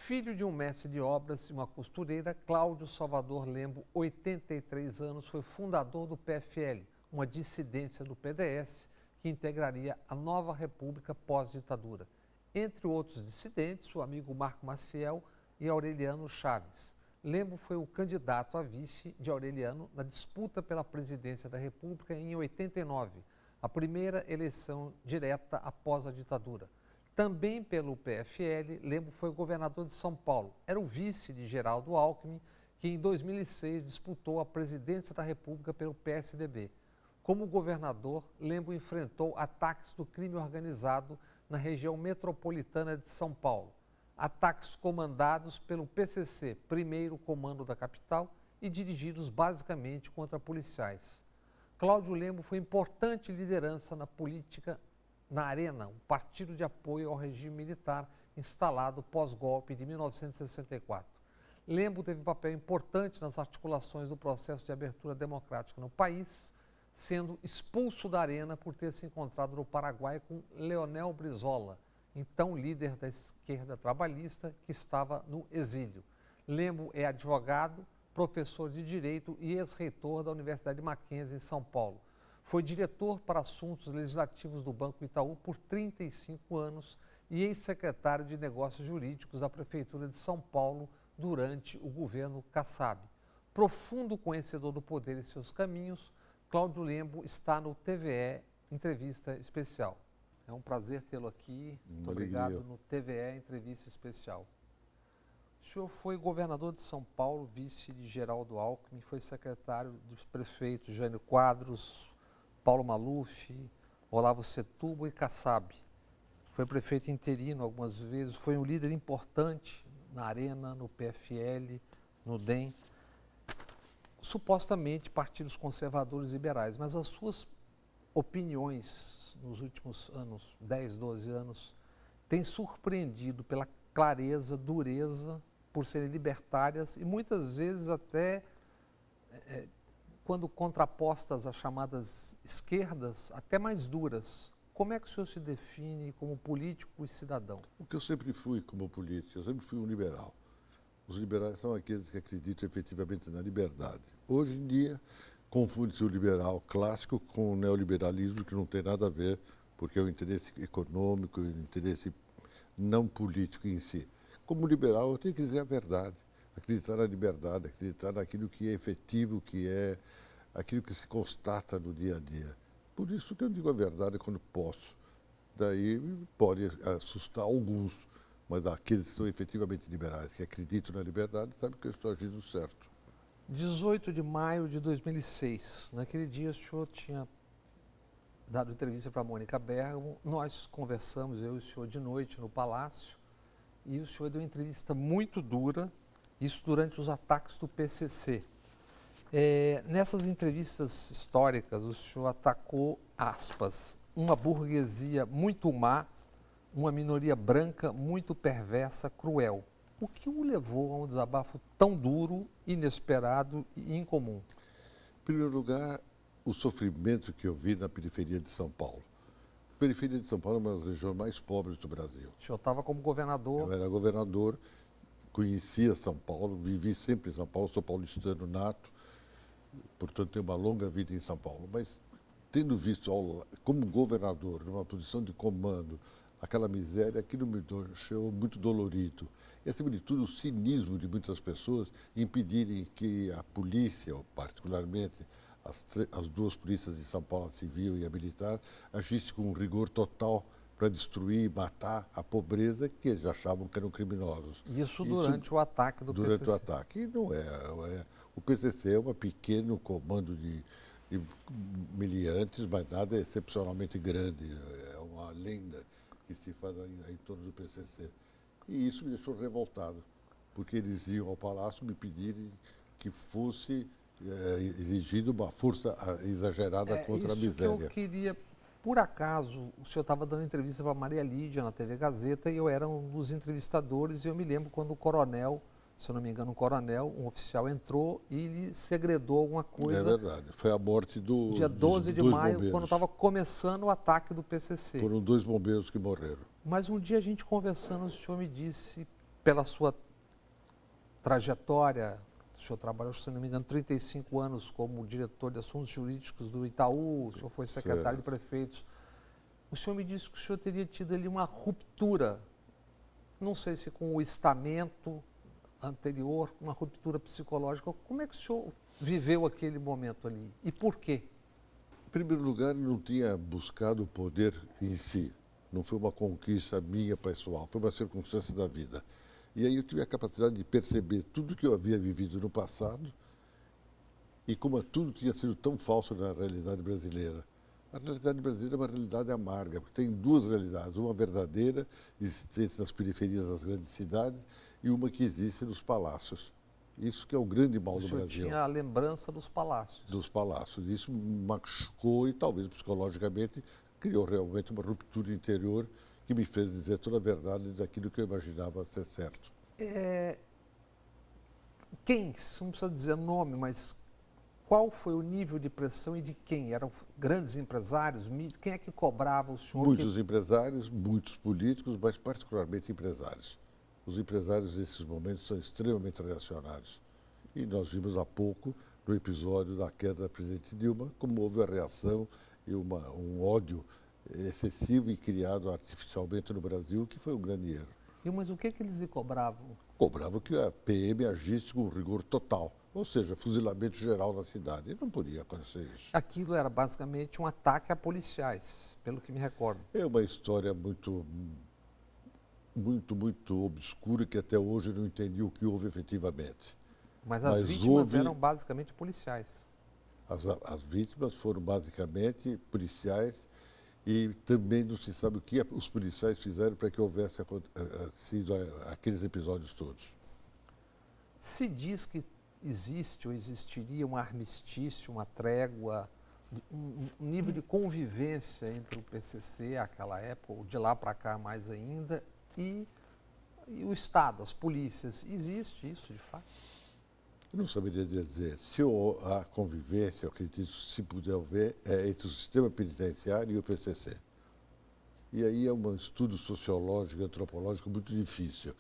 Filho de um mestre de obras e uma costureira, Cláudio Salvador Lembo, 83 anos, foi fundador do PFL, uma dissidência do PDS que integraria a nova república pós-ditadura. Entre outros dissidentes, o amigo Marco Maciel e Aureliano Chaves. Lembo foi o candidato a vice de Aureliano na disputa pela presidência da República em 89, a primeira eleição direta após a ditadura. Também pelo PFL, Lembo foi governador de São Paulo. Era o vice de Geraldo Alckmin, que em 2006 disputou a presidência da República pelo PSDB. Como governador, Lembo enfrentou ataques do crime organizado na região metropolitana de São Paulo. Ataques comandados pelo PCC, primeiro comando da capital, e dirigidos basicamente contra policiais. Cláudio Lembo foi importante liderança na política na Arena, um partido de apoio ao regime militar instalado pós-golpe de 1964. Lembo teve um papel importante nas articulações do processo de abertura democrática no país, sendo expulso da Arena por ter se encontrado no Paraguai com Leonel Brizola, então líder da esquerda trabalhista, que estava no exílio. Lembo é advogado, professor de Direito e ex-reitor da Universidade Mackenzie, em São Paulo. Foi diretor para assuntos legislativos do Banco Itaú por 35 anos e ex-secretário de Negócios Jurídicos da Prefeitura de São Paulo durante o governo Kassab. Profundo conhecedor do poder e seus caminhos, Cláudio Lembo está no TVE Entrevista Especial. É um prazer tê-lo aqui. Muito obrigado no TVE Entrevista Especial. O senhor foi governador de São Paulo, vice de Geraldo Alckmin, foi secretário dos prefeitos Jânio Quadros, Paulo Maluf, Olavo Setúbal e Kassab. Foi prefeito interino algumas vezes, foi um líder importante na Arena, no PFL, no DEM, supostamente partidos conservadores e liberais, mas as suas opiniões nos últimos anos, 10, 12 anos, têm surpreendido pela clareza, dureza, por serem libertárias e muitas vezes até quando contrapostas às chamadas esquerdas, até mais duras. Como é que o senhor se define como político e cidadão? O que eu sempre fui como político, eu sempre fui um liberal. Os liberais são aqueles que acreditam efetivamente na liberdade. Hoje em dia, confunde-se o liberal clássico com o neoliberalismo, que não tem nada a ver, porque é o interesse econômico, o interesse não político em si. Como liberal, eu tenho que dizer a verdade. Acreditar na liberdade, acreditar naquilo que é efetivo, que é aquilo que se constata no dia a dia. Por isso que eu digo a verdade quando posso. Daí pode assustar alguns, mas aqueles que são efetivamente liberais, que acreditam na liberdade, sabem que eu estou agindo certo. 18 de maio de 2006, naquele dia o senhor tinha dado entrevista para a Mônica Bergamo, nós conversamos, eu e o senhor, de noite no Palácio, e o senhor deu uma entrevista muito dura, isso durante os ataques do PCC. Nessas entrevistas históricas, o senhor atacou, aspas, uma burguesia muito má, uma minoria branca muito perversa, cruel. O que o levou a um desabafo tão duro, inesperado e incomum? Em primeiro lugar, o sofrimento que eu vi na periferia de São Paulo. A periferia de São Paulo é uma das regiões mais pobres do Brasil. O senhor estava como governador? Eu era governador, conhecia São Paulo, vivi sempre em São Paulo, sou paulistano nato, portanto tenho uma longa vida em São Paulo. Mas tendo visto como governador, numa posição de comando, aquela miséria, aquilo me deixou muito dolorido. E, acima de tudo, o cinismo de muitas pessoas impedirem que a polícia, ou particularmente as duas polícias de São Paulo, a civil e a militar, agisse com um rigor total para destruir e matar a pobreza que eles achavam que eram criminosos. Isso durante o ataque do PCC. Durante o ataque. E não é. O PCC é um pequeno comando de miliantes, mas nada excepcionalmente grande. É uma lenda que se faz em torno do PCC. E isso me deixou revoltado, porque eles iam ao Palácio me pedirem que fosse exigido uma força exagerada contra a miséria. Isso que eu queria, por acaso, o senhor estava dando entrevista para Maria Lídia na TV Gazeta e eu era um dos entrevistadores e eu me lembro quando o coronel, se eu não me engano, um oficial entrou e lhe segredou alguma coisa. É verdade, foi a morte do dia 12 de maio, bombeiros. Quando estava começando o ataque do PCC. Foram 2 bombeiros que morreram. Mas um dia a gente conversando, o senhor me disse pela sua trajetória, o senhor trabalhou, se não me engano, 35 anos como diretor de assuntos jurídicos do Itaú, o senhor foi secretário de prefeitos. O senhor me disse que o senhor teria tido ali uma ruptura, não sei se com o estamento anterior, uma ruptura psicológica. Como é que o senhor viveu aquele momento ali e por quê? Em primeiro lugar, não tinha buscado o poder em si. Não foi uma conquista minha pessoal, foi uma circunstância da vida. E aí eu tive a capacidade de perceber tudo que eu havia vivido no passado e como tudo tinha sido tão falso na realidade brasileira. A realidade brasileira é uma realidade amarga, porque tem duas realidades, uma verdadeira, existente nas periferias das grandes cidades, e uma que existe nos palácios. Isso que é o grande mal do Brasil. Tinha a lembrança dos palácios. Dos palácios. Isso me machucou e talvez psicologicamente criou realmente uma ruptura interior que me fez dizer toda a verdade daquilo que eu imaginava ser certo. Quem, não precisa dizer nome, mas qual foi o nível de pressão e de quem? Eram grandes empresários? Quem é que cobrava o senhor? Muitos empresários, muitos políticos, mas particularmente empresários. Os empresários nesses momentos são extremamente reacionários. E nós vimos há pouco, no episódio da queda da presidente Dilma, como houve a reação e um ódio excessivo e criado artificialmente no Brasil, que foi um grande erro. Mas o que eles lhe cobravam? Cobravam que a PM agisse com rigor total, ou seja, fuzilamento geral na cidade. E não podia acontecer isso. Aquilo era basicamente um ataque a policiais, pelo que me recordo. É uma história muito obscura que até hoje eu não entendi o que houve efetivamente. Mas as vítimas eram basicamente policiais. As vítimas foram basicamente policiais e também não se sabe o que os policiais fizeram para que houvesse sido aqueles episódios todos. Se diz que existe ou existiria um armistício, uma trégua, um nível de convivência entre o PCC, àquela época, ou de lá para cá mais ainda, e o Estado, as polícias. Existe isso, de fato? Eu não saberia dizer. Se há convivência, eu acredito, se puder ver, é entre o sistema penitenciário e o PCC. E aí é um estudo sociológico, antropológico muito difícil,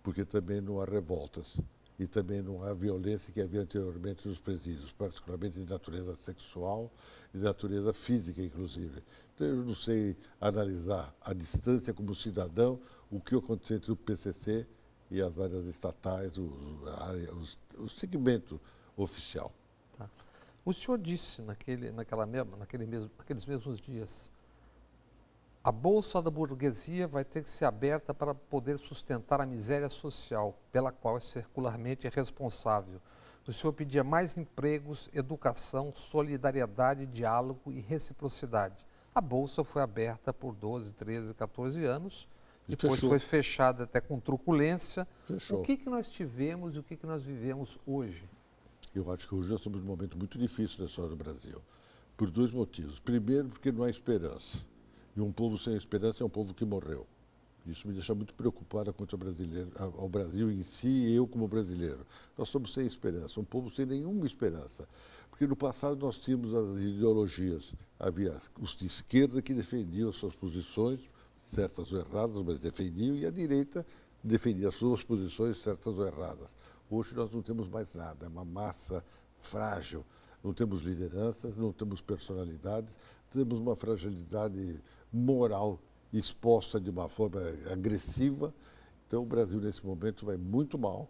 porque também não há revoltas e também não há violência que havia anteriormente nos presídios, particularmente de natureza sexual e de natureza física, inclusive. Então, eu não sei analisar à distância como cidadão o que aconteceu entre o PCC e as áreas estatais, o segmento oficial. Tá. O senhor disse naqueles mesmos dias, a bolsa da burguesia vai ter que ser aberta para poder sustentar a miséria social, pela qual é circularmente responsável. O senhor pedia mais empregos, educação, solidariedade, diálogo e reciprocidade. A bolsa foi aberta por 12, 13, 14 anos, depois foi fechada até com truculência. Fechou. O que nós tivemos e o que nós vivemos hoje? Eu acho que hoje nós estamos num momento muito difícil na história do Brasil, por dois motivos. Primeiro, porque não há esperança. E um povo sem esperança é um povo que morreu. Isso me deixa muito preocupado quanto ao Brasil em si e eu como brasileiro. Nós estamos sem esperança, um povo sem nenhuma esperança. Porque no passado nós tínhamos as ideologias. Havia os de esquerda que defendiam as suas posições, certas ou erradas, mas defendiam, e a direita defendia as suas posições, certas ou erradas. Hoje nós não temos mais nada, é uma massa frágil. Não temos lideranças, não temos personalidades, temos uma fragilidade moral exposta de uma forma agressiva. Então o Brasil nesse momento vai muito mal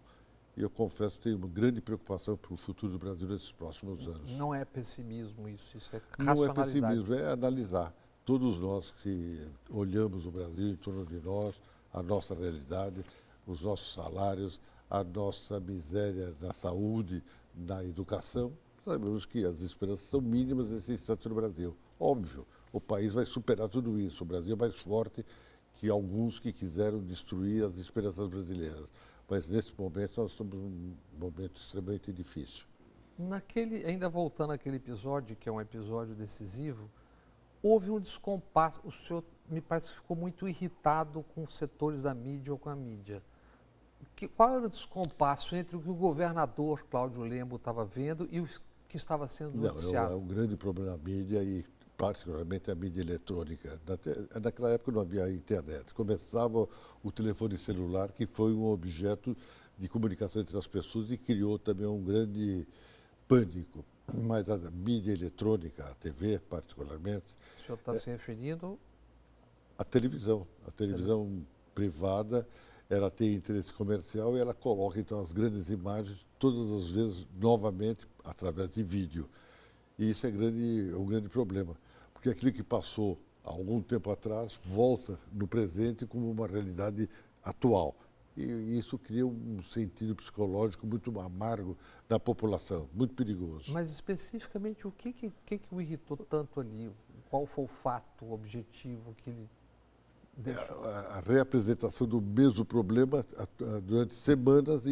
e eu confesso que tenho uma grande preocupação para o futuro do Brasil nesses próximos anos. Não é pessimismo isso é racionalidade. Não é pessimismo, é analisar. Todos nós que olhamos o Brasil em torno de nós, a nossa realidade, os nossos salários, a nossa miséria na saúde, na educação, sabemos que as esperanças são mínimas nesse instante no Brasil. Óbvio, o país vai superar tudo isso. O Brasil é mais forte que alguns que quiseram destruir as esperanças brasileiras. Mas nesse momento nós estamos num momento extremamente difícil. Ainda voltando àquele episódio, que é um episódio decisivo, houve um descompasso. O senhor me parece que ficou muito irritado com os setores da mídia ou com a mídia. Qual era o descompasso entre o que o governador Cláudio Lembo estava vendo e o que estava sendo noticiado? É um grande problema da mídia e particularmente a mídia eletrônica. Naquela época não havia internet. Começava o telefone celular, que foi um objeto de comunicação entre as pessoas e criou também um grande pânico. Mas a mídia eletrônica, a TV particularmente... O senhor está se referindo? A televisão privada, ela tem interesse comercial e ela coloca então as grandes imagens todas as vezes novamente através de vídeo. E isso é um grande problema, porque aquilo que passou há algum tempo atrás volta no presente como uma realidade atual. E isso cria um sentido psicológico muito amargo na população, muito perigoso. Mas especificamente o que o irritou tanto ali? Qual foi o fato, o objetivo que ele deixou? A reapresentação do mesmo problema durante semanas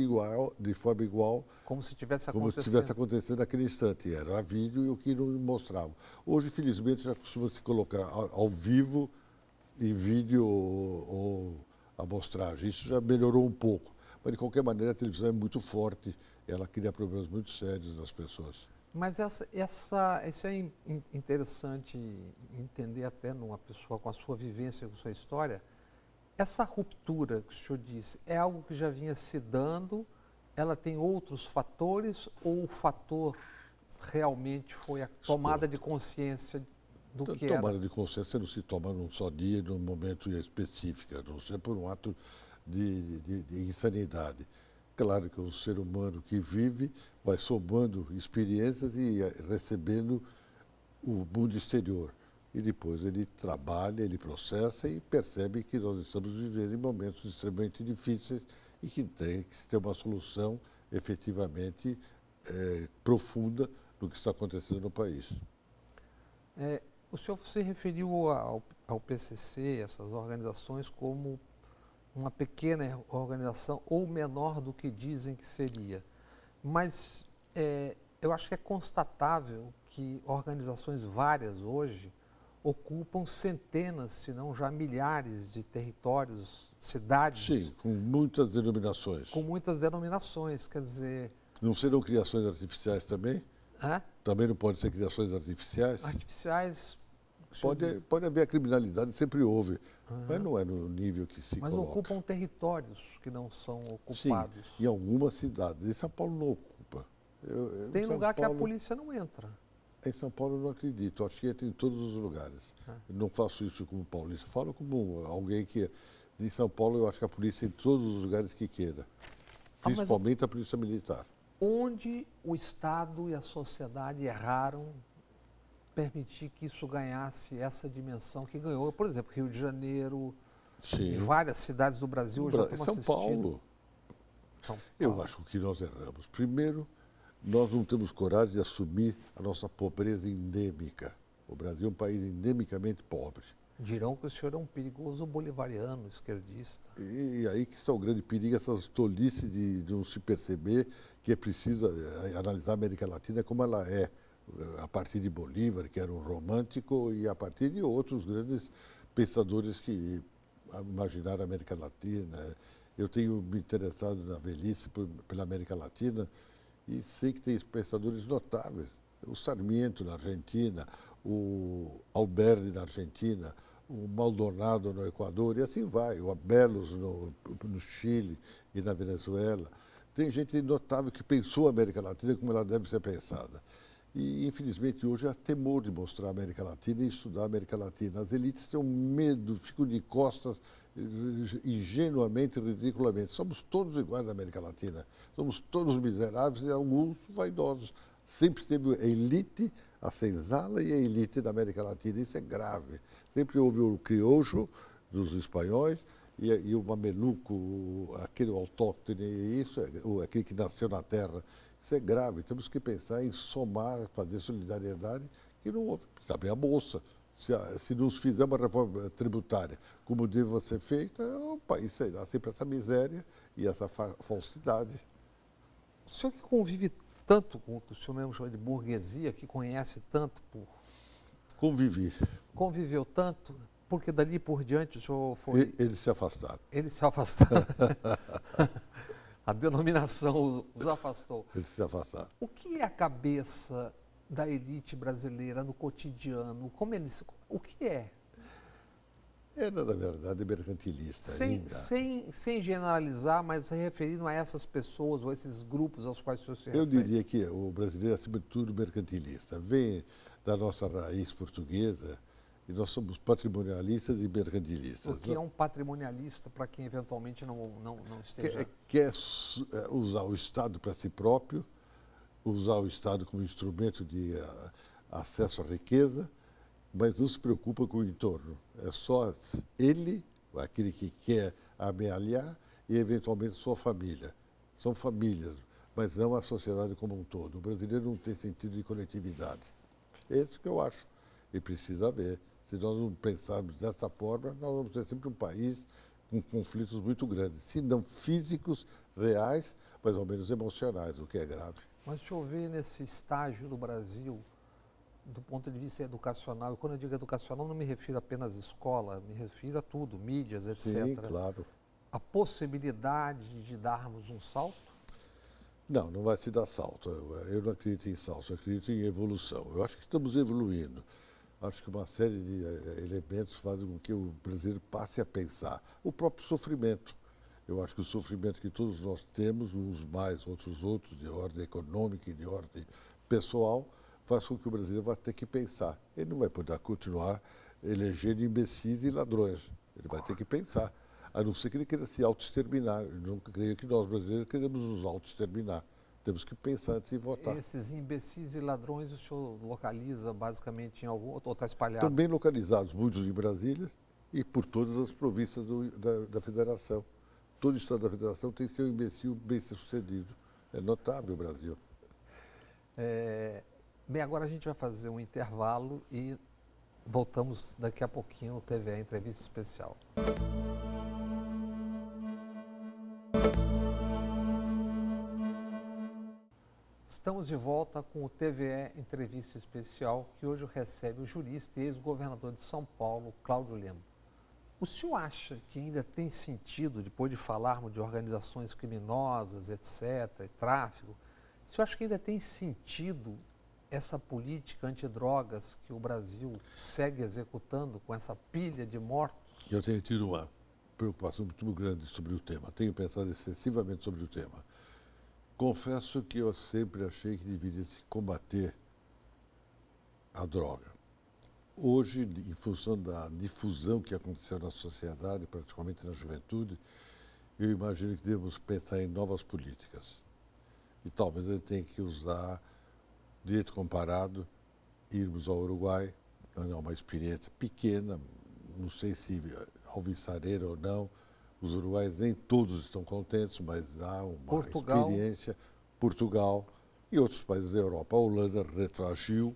de forma igual. Como se tivesse acontecendo. Como se estivesse acontecendo naquele instante. Era a vídeo e o que não mostrava. Hoje, infelizmente, já costuma se colocar ao vivo, em vídeo ou amostragem. Isso já melhorou um pouco. Mas, de qualquer maneira, a televisão é muito forte. Ela cria problemas muito sérios nas pessoas. Mas isso é interessante entender até numa pessoa com a sua vivência, com a sua história. Essa ruptura que o senhor disse é algo que já vinha se dando, ela tem outros fatores ou o fator realmente foi a tomada de consciência do que era? Tomada de consciência não se toma num só dia, num momento específico, a não ser por um ato de insanidade. Claro que o ser humano que vive vai somando experiências e recebendo o mundo exterior. E depois ele trabalha, ele processa e percebe que nós estamos vivendo em momentos extremamente difíceis e que tem que ter uma solução efetivamente profunda do que está acontecendo no país. O senhor se referiu ao PCC, essas organizações, como uma pequena organização ou menor do que dizem que seria. Mas eu acho que é constatável que organizações várias hoje ocupam centenas, se não já milhares de territórios, cidades. Sim, com muitas denominações. Com muitas denominações, quer dizer... Não serão criações artificiais também? Também não podem ser criações artificiais? Artificiais... Pode haver a criminalidade, sempre houve, mas não é no nível que se coloca. Mas ocupam territórios que não são ocupados. Sim, em algumas cidades. Em São Paulo não ocupa. Tem lugar que a polícia não entra. Em São Paulo eu não acredito, acho que entra em todos os lugares. Não faço isso como paulista, falo como alguém que... Em São Paulo eu acho que a polícia em todos os lugares que queira, principalmente a polícia militar. Onde o Estado e a sociedade erraram permitir que isso ganhasse essa dimensão que ganhou? Por exemplo, Rio de Janeiro, e várias cidades do Brasil já estão assistindo. São Paulo. Eu acho que nós erramos. Primeiro, nós não temos coragem de assumir a nossa pobreza endêmica. O Brasil é um país endemicamente pobre. Dirão que o senhor é um perigoso bolivariano, esquerdista. E aí que está o grande perigo, essa tolice de não se perceber que é preciso analisar a América Latina como ela é, a partir de Bolívar, que era um romântico, e a partir de outros grandes pensadores que imaginaram a América Latina. Eu tenho me interessado na velhice pela América Latina e sei que tem pensadores notáveis. O Sarmiento na Argentina, o Alberdi na Argentina, o Maldonado no Equador, e assim vai, o Abelos no Chile e na Venezuela. Tem gente notável que pensou a América Latina como ela deve ser pensada. E, infelizmente, hoje há temor de mostrar a América Latina e estudar a América Latina. As elites têm um medo, ficam de costas, ingenuamente, ridiculamente. Somos todos iguais na América Latina. Somos todos miseráveis e alguns vaidosos. Sempre teve a elite, a senzala e a elite da América Latina. Isso é grave. Sempre houve o crioulo dos espanhóis e o mameluco, aquele autóctone, aquele que nasceu na terra. Isso é grave. Temos que pensar em somar, fazer solidariedade, que não houve. Precisa abrir a bolsa. Se não se fizer uma reforma tributária como deve ser feita, o país será sempre essa miséria e essa falsidade. O senhor que convive tanto com o que o senhor mesmo chama de burguesia, que conhece tanto por... Convivi. Conviveu tanto, porque dali por diante o senhor foi... Eles se afastaram. Eles se afastaram. A denominação os afastou. Eles se afastaram. O que é a cabeça da elite brasileira no cotidiano, o que é? Era, na verdade, mercantilista ainda. Sem generalizar, mas se referindo a essas pessoas ou esses grupos aos quais o senhor se refere. Eu diria que o brasileiro é, acima de tudo, mercantilista. Vem da nossa raiz portuguesa e nós somos patrimonialistas e mercantilistas. O que é um patrimonialista, para quem eventualmente não esteja... Quer usar o Estado para si próprio, usar o Estado como instrumento de acesso à riqueza, mas não se preocupa com o entorno. É só ele, aquele que quer amealhar, e eventualmente sua família. São famílias, mas não a sociedade como um todo. O brasileiro não tem sentido de coletividade. É isso que eu acho. E precisa haver. Se nós não pensarmos dessa forma, nós vamos ter sempre um país com conflitos muito grandes, se não físicos, reais, mas ao menos emocionais, o que é grave. Mas se eu ver nesse estágio do Brasil, do ponto de vista educacional, e quando eu digo educacional não me refiro apenas à escola, me refiro a tudo, mídias, etc. Sim, claro. A possibilidade de darmos um salto? Não, não vai se dar salto. Eu não acredito em salto, eu acredito em evolução. Eu acho que estamos evoluindo. Acho que uma série de elementos fazem com que o brasileiro passe a pensar. O próprio sofrimento. Eu acho que o sofrimento que todos nós temos, uns mais, outros, de ordem econômica e de ordem pessoal, faz com que o brasileiro vá ter que pensar. Ele não vai poder continuar elegendo imbecis e ladrões. Ele vai ter que pensar. A não ser que ele queira se autoexterminar. Eu não creio que nós, brasileiros, queremos nos autoexterminar. Temos que pensar antes de votar. Esses imbecis e ladrões o senhor localiza basicamente em algum, ou está espalhado? Estão bem localizados, muitos em Brasília e por todas as províncias da Federação. Todo o Estado da Federação tem seu imbecil bem-sucedido. É notável o Brasil. Bem, agora a gente vai fazer um intervalo e voltamos daqui a pouquinho no TVE Entrevista Especial. Estamos de volta com o TVE Entrevista Especial, que hoje recebe o jurista e ex-governador de São Paulo, Cláudio Lembo. O senhor acha que ainda tem sentido, depois de falarmos de organizações criminosas, etc., e tráfico, o senhor acha que ainda tem sentido essa política antidrogas que o Brasil segue executando com essa pilha de mortos? Eu tenho tido uma preocupação muito grande sobre o tema. Tenho pensado excessivamente sobre o tema. Confesso que eu sempre achei que deveria se combater a droga. Hoje, em função da difusão que aconteceu na sociedade, praticamente na juventude, eu imagino que devemos pensar em novas políticas. E talvez ele tenha que usar direito comparado, irmos ao Uruguai, é uma experiência pequena, não sei se alvissareira ou não. Os uruguaios nem todos estão contentes, mas há uma experiência. Portugal e outros países da Europa. A Holanda retroagiu,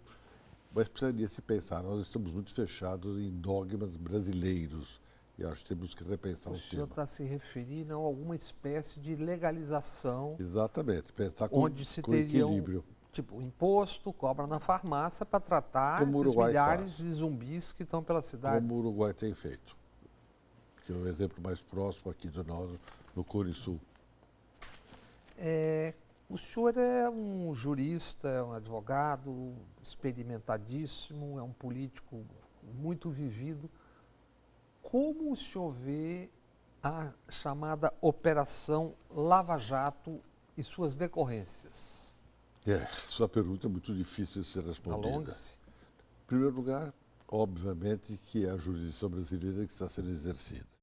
mas precisaria se pensar. Nós estamos muito fechados em dogmas brasileiros e acho que temos que repensar o tema. O senhor está se referindo a alguma espécie de legalização. Exatamente, pensar onde se com teria equilíbrio. Tipo, imposto, cobra na farmácia para tratar esses milhares de zumbis que estão pela cidade. Como o Uruguai tem feito. Que é o exemplo mais próximo aqui do nosso, no Cone Sul. O senhor é um jurista, é um advogado experimentadíssimo, é um político muito vivido. Como o senhor vê a chamada Operação Lava Jato e suas decorrências? Sua pergunta é muito difícil de ser respondida. Alonga-se. Em primeiro lugar, obviamente que é a jurisdição brasileira que está sendo exercida.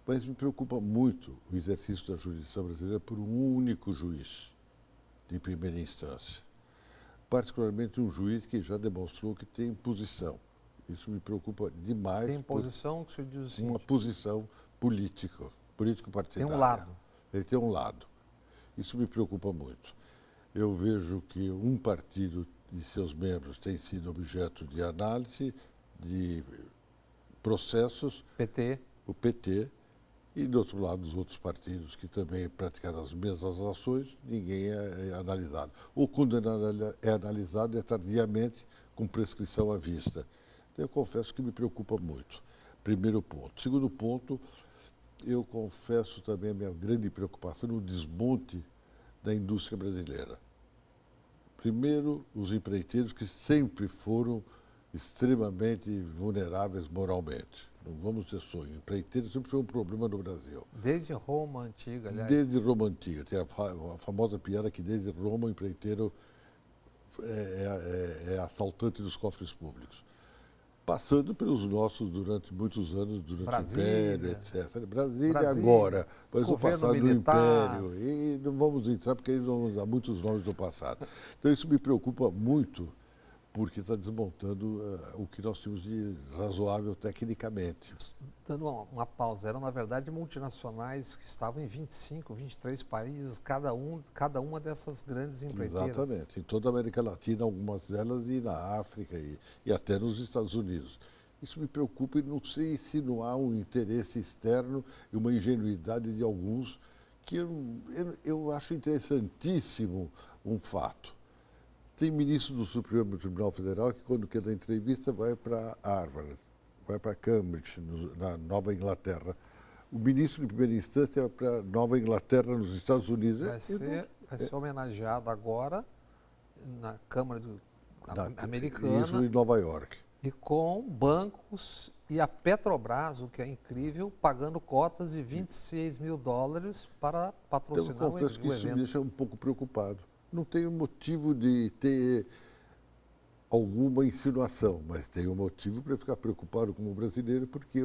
Mas me preocupa muito o exercício da jurisdição brasileira por um único juiz de primeira instância. Particularmente um juiz que já demonstrou que tem posição. Isso me preocupa demais. Tem posição, que o senhor diz o seguinte? Uma posição político-partidária. Tem um lado. Ele tem um lado. Isso me preocupa muito. Eu vejo que um partido e seus membros têm sido objeto de análise, de processos. PT. O PT. E, do outro lado, os outros partidos que também praticaram as mesmas ações, ninguém é analisado. Ou quando é analisado, é tardiamente, com prescrição à vista. Então, eu confesso que me preocupa muito. Primeiro ponto. Segundo ponto, eu confesso também a minha grande preocupação no desmonte da indústria brasileira. Primeiro, os empreiteiros que sempre foram extremamente vulneráveis moralmente. Não vamos ter sonho. Empreiteiro sempre foi um problema no Brasil. Desde Roma antiga, aliás. Desde Roma antiga. Tem a famosa piada que desde Roma o empreiteiro é assaltante dos cofres públicos. Passando pelos nossos durante muitos anos, durante Brasília, o Império, etc. Brasília agora, mas o passado do Império. E não vamos entrar porque aí vamos dar muitos nomes do passado. Então isso me preocupa muito, porque está desmontando o que nós tínhamos de razoável tecnicamente. Dando uma pausa, eram na verdade multinacionais que estavam em 25, 23 países, cada uma dessas grandes empreiteiras. Exatamente, em toda a América Latina, algumas delas, e na África e até nos Estados Unidos. Isso me preocupa e não sei insinuar um interesse externo e uma ingenuidade de alguns que eu acho interessantíssimo um fato. Tem ministro do Supremo Tribunal Federal que, quando quer dar entrevista, vai para Harvard, vai para Cambridge, na Nova Inglaterra. O ministro de primeira instância vai para Nova Inglaterra, nos Estados Unidos. Vai ser homenageado agora na Câmara Americana. Isso em Nova York. E com bancos e a Petrobras, o que é incrível, pagando cotas de $26 mil para patrocinar então, eu confesso que isso me deixa um pouco preocupado. Não tenho motivo de ter alguma insinuação, mas tenho motivo para ficar preocupado como brasileiro, porque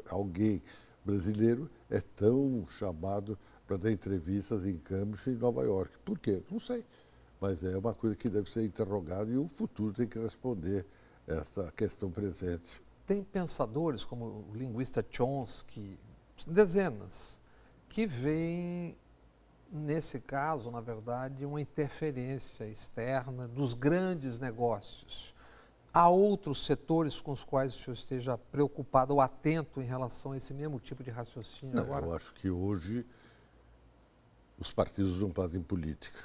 alguém brasileiro é tão chamado para dar entrevistas em Cambridge e em Nova York. Por quê? Não sei. Mas é uma coisa que deve ser interrogada e o futuro tem que responder essa questão presente. Tem pensadores como o linguista Chomsky, dezenas, que veem nesse caso, na verdade, uma interferência externa dos grandes negócios. Há outros setores com os quais o senhor esteja preocupado ou atento em relação a esse mesmo tipo de raciocínio não, agora? Eu acho que hoje os partidos não fazem política.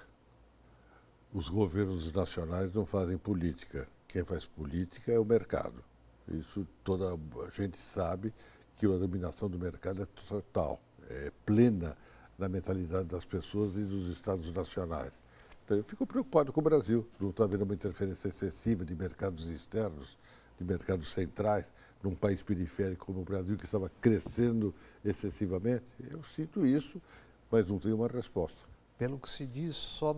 Os governos nacionais não fazem política. Quem faz política é o mercado. Isso toda a gente sabe que a dominação do mercado é total, é plena na mentalidade das pessoas e dos estados nacionais. Então, eu fico preocupado com o Brasil. Não está havendo uma interferência excessiva de mercados externos, de mercados centrais, num país periférico como o Brasil, que estava crescendo excessivamente. Eu sinto isso, mas não tenho uma resposta. Pelo que se diz, só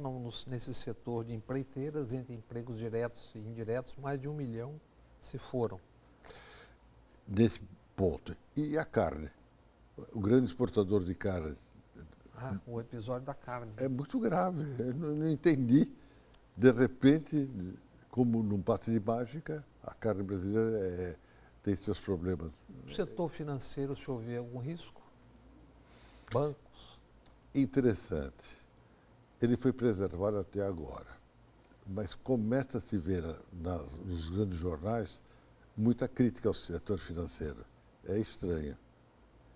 nesse setor de empreiteiras, entre empregos diretos e indiretos, mais de 1 milhão se foram. Nesse ponto. E a carne? O grande exportador de carne. O episódio da carne. É muito grave. Eu não entendi. De repente, como num passe de mágica, a carne brasileira tem seus problemas. O setor financeiro, o senhor vê algum risco? Bancos? Interessante. Ele foi preservado até agora. Mas começa a se ver nos grandes jornais muita crítica ao setor financeiro. É estranho.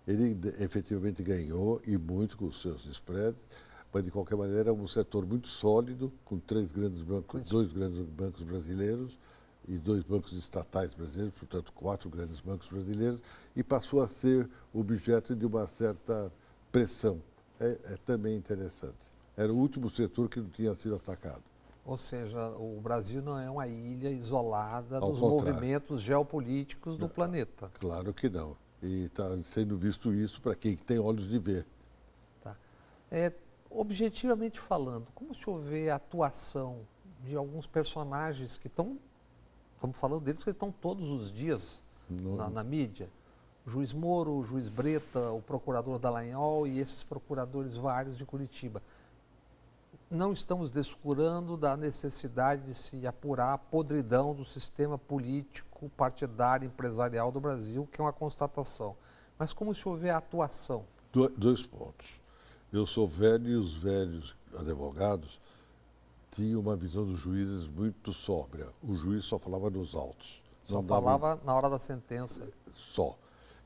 Ele efetivamente ganhou, e muito com os seus spreads, mas de qualquer maneira é um setor muito sólido, com dois grandes bancos brasileiros e 2 bancos estatais brasileiros, portanto 4 grandes bancos brasileiros, e passou a ser objeto de uma certa pressão. É também interessante. Era o último setor que não tinha sido atacado. Ou seja, o Brasil não é uma ilha isolada Ao dos contrário. movimentos geopolíticos do planeta. Claro que não. E está sendo visto isso para quem tem olhos de ver. Tá. Objetivamente falando, como o senhor vê a atuação de alguns personagens que estamos falando deles, que estão todos os dias na mídia? O juiz Moro, o juiz Breta, o procurador Dallagnol e esses procuradores vários de Curitiba. Não estamos descurando da necessidade de se apurar a podridão do sistema político, partidário, empresarial do Brasil, que é uma constatação. Mas como o senhor vê a atuação? 2 pontos. Eu sou velho e os velhos advogados tinham uma visão dos juízes muito sóbria. O juiz só falava nos autos. Só falava na hora da sentença. Só.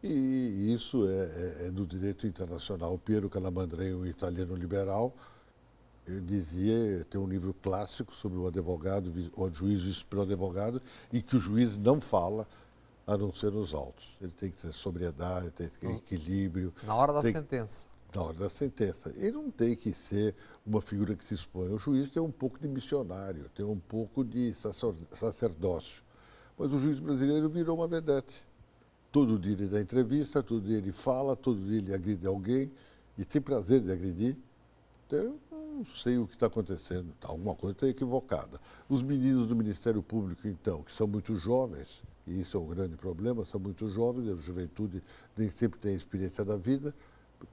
E isso é do direito internacional. O Piero Calamandrei, um italiano liberal, ele dizia, tem um livro clássico sobre o advogado, o juiz visto pelo advogado, e que o juiz não fala a não ser nos autos. Ele tem que ter sobriedade, tem que ter equilíbrio. Na hora da sentença. na hora da sentença. Ele não tem que ser uma figura que se expõe. O juiz tem um pouco de missionário, tem um pouco de sacerdócio. Mas o juiz brasileiro virou uma vedete. Todo dia ele dá entrevista, todo dia ele fala, todo dia ele agride alguém e tem prazer de agredir. Então, eu não sei o que está acontecendo, alguma coisa está equivocada. Os meninos do Ministério Público, então, que são muito jovens, e isso é um grande problema, são muito jovens, a juventude nem sempre tem a experiência da vida,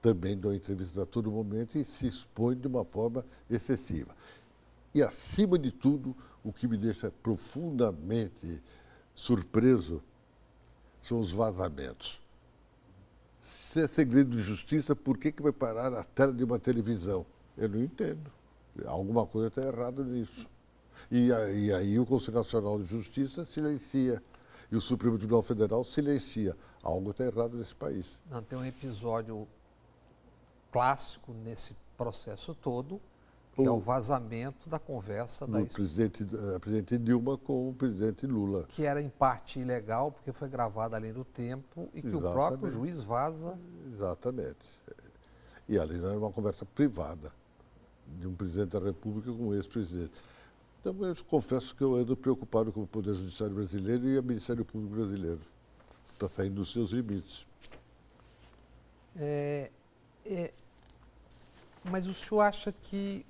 também dão entrevistas a todo momento e se expõem de uma forma excessiva. E, acima de tudo, o que me deixa profundamente surpreso são os vazamentos. Se é segredo de justiça, por que vai parar na tela de uma televisão? Eu não entendo. Alguma coisa está errada nisso. E aí o Conselho Nacional de Justiça silencia. E o Supremo Tribunal Federal silencia. Algo está errado nesse país. Não, tem um episódio clássico nesse processo todo, que é o vazamento da conversa da presidente Dilma com o presidente Lula. Que era em parte ilegal, porque foi gravada além do tempo e que o próprio juiz vaza. Exatamente. E ali não era uma conversa privada de um presidente da República com um ex-presidente. Então, eu confesso que eu ando preocupado com o Poder Judiciário brasileiro e o Ministério Público brasileiro. Está saindo dos seus limites. Mas o senhor acha que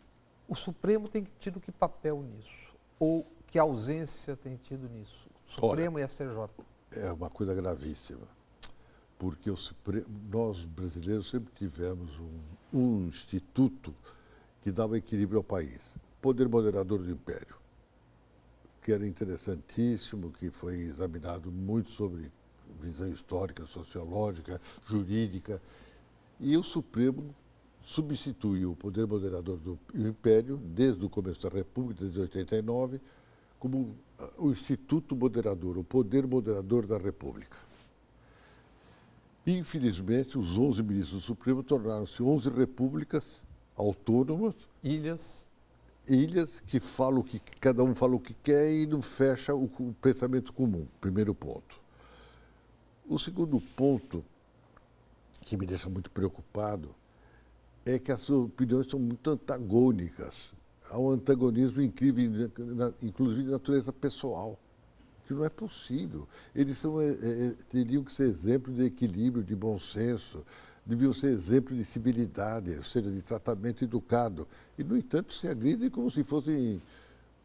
o Supremo tem tido que papel nisso? Ou que ausência tem tido nisso? O Supremo e a STJ? É uma coisa gravíssima. Porque nós, brasileiros, sempre tivemos um instituto que dava equilíbrio ao país. O poder moderador do Império, que era interessantíssimo, que foi examinado muito sobre visão histórica, sociológica, jurídica. E o Supremo substituiu o poder moderador do Império, desde o começo da República, desde 89, como o Instituto Moderador, o poder moderador da República. Infelizmente, os 11 ministros do Supremo tornaram-se 11 repúblicas autônomas. Ilhas que falam que cada um fala o que quer e não fecha o pensamento comum. Primeiro ponto. O segundo ponto, que me deixa muito preocupado, é que as opiniões são muito antagônicas. Há um antagonismo incrível, inclusive de natureza pessoal, que não é possível. Eles teriam que ser exemplo de equilíbrio, de bom senso, deviam ser exemplo de civilidade, ou seja, de tratamento educado. E, no entanto, se agridem como se fossem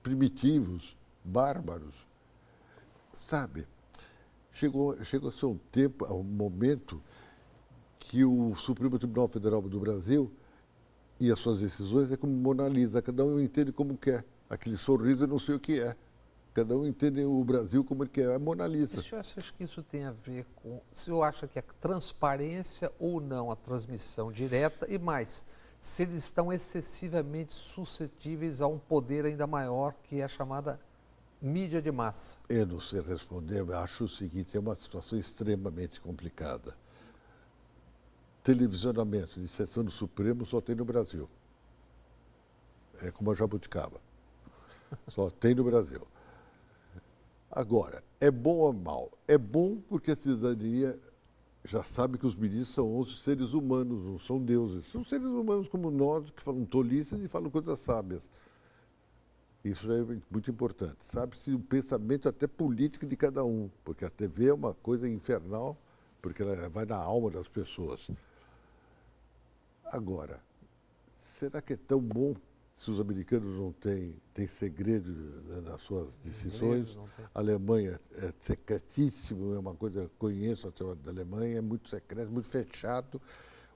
primitivos, bárbaros. Sabe, chegou a ser um momento que o Supremo Tribunal Federal do Brasil e as suas decisões é como Mona Lisa, cada um entende como quer. Aquele sorriso eu não sei o que é. Cada um entende o Brasil como ele quer, é Mona Lisa. O senhor acha que isso tem a ver com... O senhor acha que é transparência ou não a transmissão direta? E mais, se eles estão excessivamente suscetíveis a um poder ainda maior, que é a chamada mídia de massa? Eu não sei responder, eu acho o seguinte, é uma situação extremamente complicada. Televisionamento de sessão do Supremo só tem no Brasil. É como a jabuticaba. Só tem no Brasil. Agora, é bom ou mal? É bom porque a cidadania já sabe que os ministros são 11 seres humanos, não são deuses. São seres humanos como nós, que falam tolices e falam coisas sábias. Isso já é muito importante. Sabe-se o pensamento até político de cada um, porque a TV é uma coisa infernal, porque ela vai na alma das pessoas. Agora, será que é tão bom se os americanos não têm segredo nas suas decisões? A Alemanha é secretíssimo, é uma coisa, conheço a teoria da Alemanha, é muito secreto, muito fechado.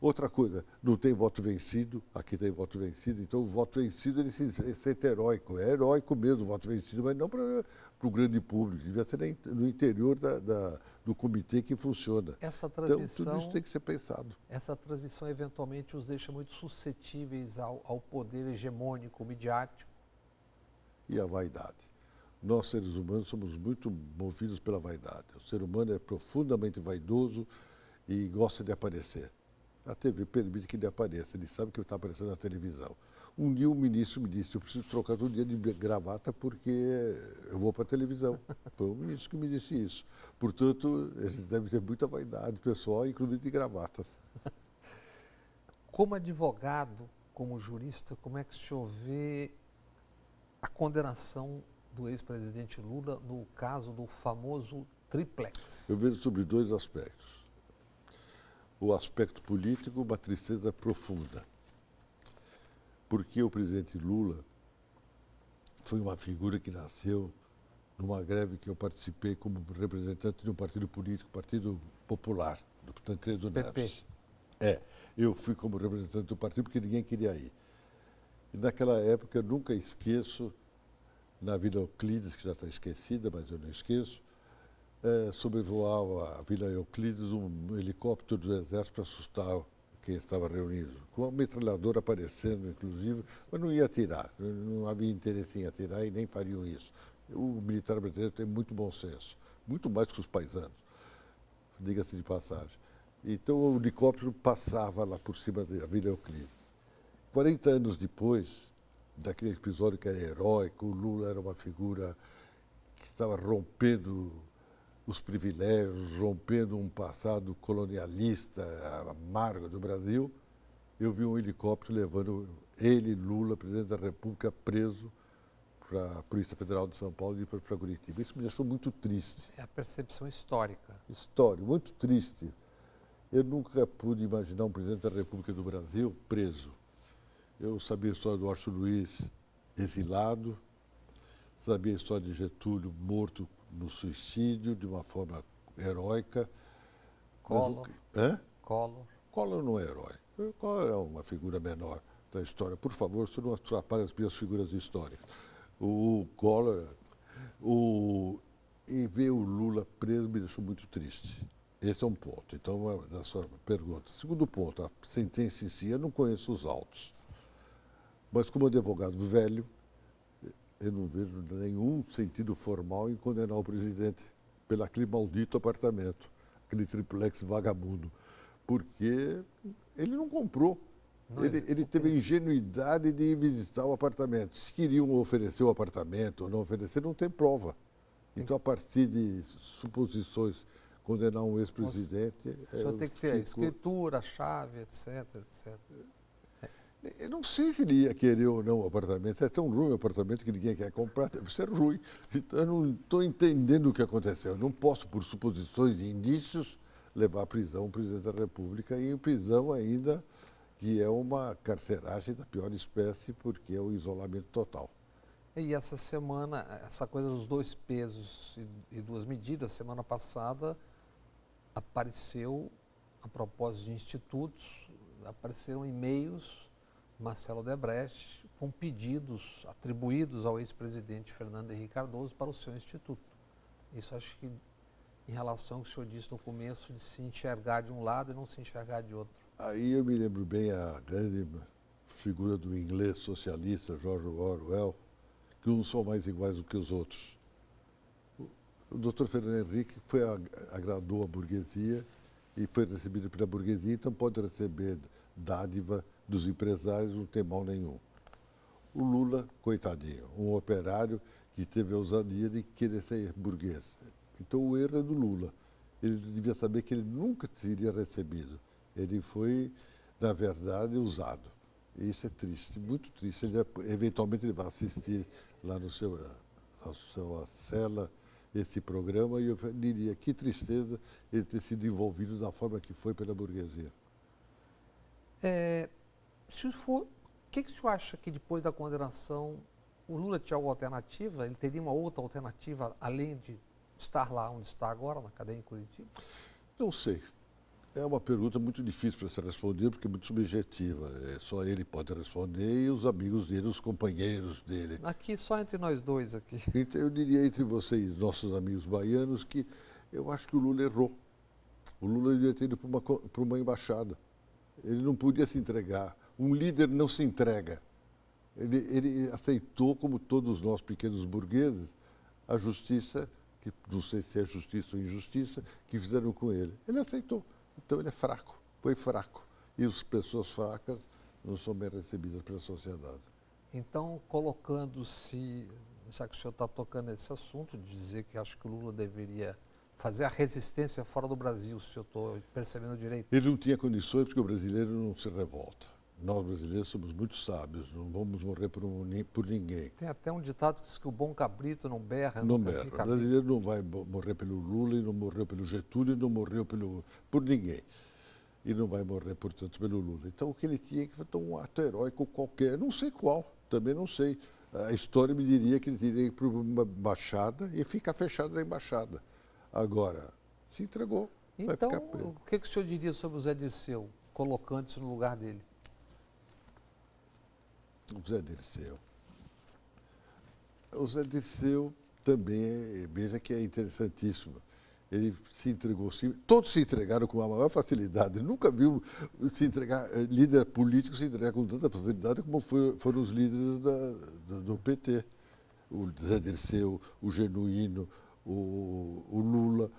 Outra coisa, não tem voto vencido, aqui tem voto vencido, então o voto vencido ele se sente heróico, é heróico mesmo o voto vencido, mas não para o grande público, devia ser no interior do comitê que funciona. Essa transmissão, então, tudo isso tem que ser pensado. Essa transmissão eventualmente os deixa muito suscetíveis ao poder hegemônico, midiático. E a vaidade. Nós, seres humanos, somos muito movidos pela vaidade. O ser humano é profundamente vaidoso e gosta de aparecer. A TV permite que ele apareça, ele sabe que está aparecendo na televisão. Um dia um ministro me disse, eu preciso trocar todo dia de gravata porque eu vou para a televisão. Foi o ministro que me disse isso. Portanto, eles devem ter muita vaidade pessoal, inclusive de gravatas. Como advogado, como jurista, como é que o senhor vê a condenação do ex-presidente Lula no caso do famoso triplex? Eu vejo sobre dois aspectos. O aspecto político, uma tristeza profunda. Porque o presidente Lula foi uma figura que nasceu numa greve que eu participei como representante de um partido político, Partido Popular, do Tancredo Neves. Eu fui como representante do partido porque ninguém queria ir. E naquela época, eu nunca esqueço, na Vila Euclides, que já está esquecida, mas eu não esqueço, sobrevoava a Vila Euclides um helicóptero do Exército para assustar quem estava reunido, com uma metralhadora aparecendo, inclusive, mas não ia atirar, não havia interesse em atirar e nem fariam isso. O militar brasileiro tem muito bom senso, muito mais que os paisanos, diga-se de passagem. Então o helicóptero passava lá por cima da Vila Euclides. 40 anos depois daquele episódio que era heróico, o Lula era uma figura que estava rompendo os privilégios, rompendo um passado colonialista amargo do Brasil, eu vi um helicóptero levando ele, Lula, presidente da República, preso para a Polícia Federal de São Paulo e para Curitiba. Isso me deixou muito triste. É a percepção histórica. Histórico, muito triste. Eu nunca pude imaginar um presidente da República do Brasil preso. Eu sabia a história do Washington Luiz exilado, sabia a história de Getúlio morto no suicídio de uma forma heróica. Collor. Collor. Collor não é herói. Collor é uma figura menor da história. Por favor, você não atrapalhe as minhas figuras históricas. O Collor, e ver o Lula preso me deixou muito triste. Esse é um ponto. Então, da sua pergunta. Segundo ponto, a sentença em si, eu não conheço os autos. Mas como advogado velho, eu não vejo nenhum sentido formal em condenar o presidente pelo aquele maldito apartamento, aquele triplex vagabundo, porque ele não comprou. Ele teve a ingenuidade de ir visitar o apartamento. Se queriam oferecer o apartamento ou não oferecer, não tem prova. Então, a partir de suposições, condenar um ex-presidente... O senhor tem que ter a escritura, a chave, etc, etc. Eu não sei se ele ia querer ou não o apartamento. É tão ruim o apartamento que ninguém quer comprar, deve ser ruim. Então, eu não estou entendendo o que aconteceu. Eu não posso, por suposições e indícios, levar à prisão o presidente da República e em prisão ainda, que é uma carceragem da pior espécie, porque é o isolamento total. E essa semana, essa coisa dos dois pesos e duas medidas, semana passada apareceu, a propósito de institutos, apareceram e-mails Marcelo Odebrecht com pedidos atribuídos ao ex-presidente Fernando Henrique Cardoso para o seu instituto. Isso acho que em relação ao que o senhor disse no começo, de se enxergar de um lado e não se enxergar de outro. Aí eu me lembro bem a grande figura do inglês socialista, George Orwell, que uns são mais iguais do que os outros. O doutor Fernando Henrique agradou a burguesia e foi recebido pela burguesia, então pode receber dádiva dos empresários, não tem mal nenhum. O Lula, coitadinho, um operário que teve a ousadia de querer ser burguês. Então o erro é do Lula. Ele devia saber que ele nunca seria recebido. Ele foi, na verdade, usado. E isso é triste, muito triste. Eventualmente ele vai assistir lá na sua cela esse programa e eu diria que tristeza ele ter sido envolvido da forma que foi pela burguesia. O que o senhor acha que depois da condenação o Lula tinha alguma alternativa? Ele teria uma outra alternativa além de estar lá onde está agora, na cadeia em Curitiba? Não sei. É uma pergunta muito difícil para ser respondida, porque é muito subjetiva. Só ele pode responder e os amigos dele, os companheiros dele. Aqui, só entre nós dois aqui. Então, eu diria entre vocês, nossos amigos baianos, que eu acho que o Lula errou. O Lula devia ter ido para uma embaixada. Ele não podia se entregar. Um líder não se entrega. Ele aceitou, como todos nós pequenos burgueses, a justiça, que não sei se é justiça ou injustiça, que fizeram com ele. Ele aceitou. Então ele é fraco, foi fraco. E as pessoas fracas não são bem recebidas pela sociedade. Então, colocando-se, já que o senhor está tocando nesse assunto, de dizer que acho que o Lula deveria fazer a resistência fora do Brasil, se eu estou percebendo direito. Ele não tinha condições porque o brasileiro não se revolta. Nós brasileiros somos muito sábios, não vamos morrer por ninguém. Tem até um ditado que diz que o bom cabrito não berra. Não berra. O brasileiro não vai morrer pelo Lula, e não morreu pelo Getúlio, e não morreu por ninguém. E não vai morrer, portanto, pelo Lula. Então, o que ele tinha que fazer um ato heróico qualquer, não sei qual, também não sei. A história me diria que ele teria que ir para uma embaixada e ficar fechado na embaixada. Agora, se entregou, vai então, ficar preso. O que o senhor diria sobre o Zé Dirceu, colocando isso no lugar dele? O Zé Dirceu. O Zé Dirceu também, veja que é interessantíssimo. Ele se entregou, todos se entregaram com a maior facilidade. Nunca viu se entregar, líder político se entregar com tanta facilidade como foram os líderes do PT. O Zé Dirceu, o Genuíno, o Lula,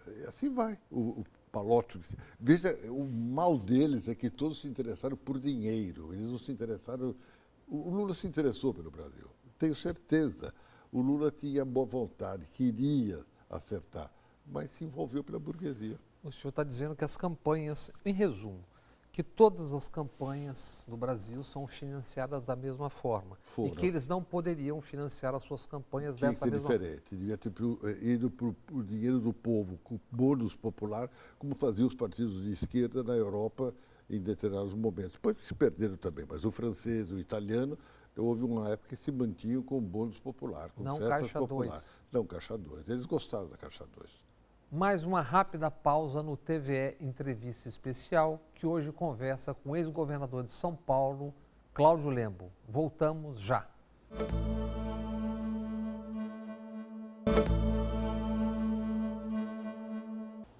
e assim vai. O Palocci. Veja, o mal deles é que todos se interessaram por dinheiro. Eles não se interessaram. O Lula se interessou pelo Brasil, tenho certeza. O Lula tinha boa vontade, queria acertar, mas se envolveu pela burguesia. O senhor está dizendo que as campanhas, em resumo, que todas as campanhas do Brasil são financiadas da mesma forma. Foram. E que eles não poderiam financiar as suas campanhas dessa mesma forma. Diferente. Devia ter ido para o dinheiro do povo, com bônus popular, como faziam os partidos de esquerda na Europa em determinados momentos. Depois se perderam também, mas o francês, o italiano, houve uma época que se mantinham com bônus popular, com não festas Caixa populares. 2. Não, Caixa 2. Eles gostaram da Caixa 2. Mais uma rápida pausa no TVE Entrevista Especial, que hoje conversa com o ex-governador de São Paulo, Cláudio Lembo. Voltamos já.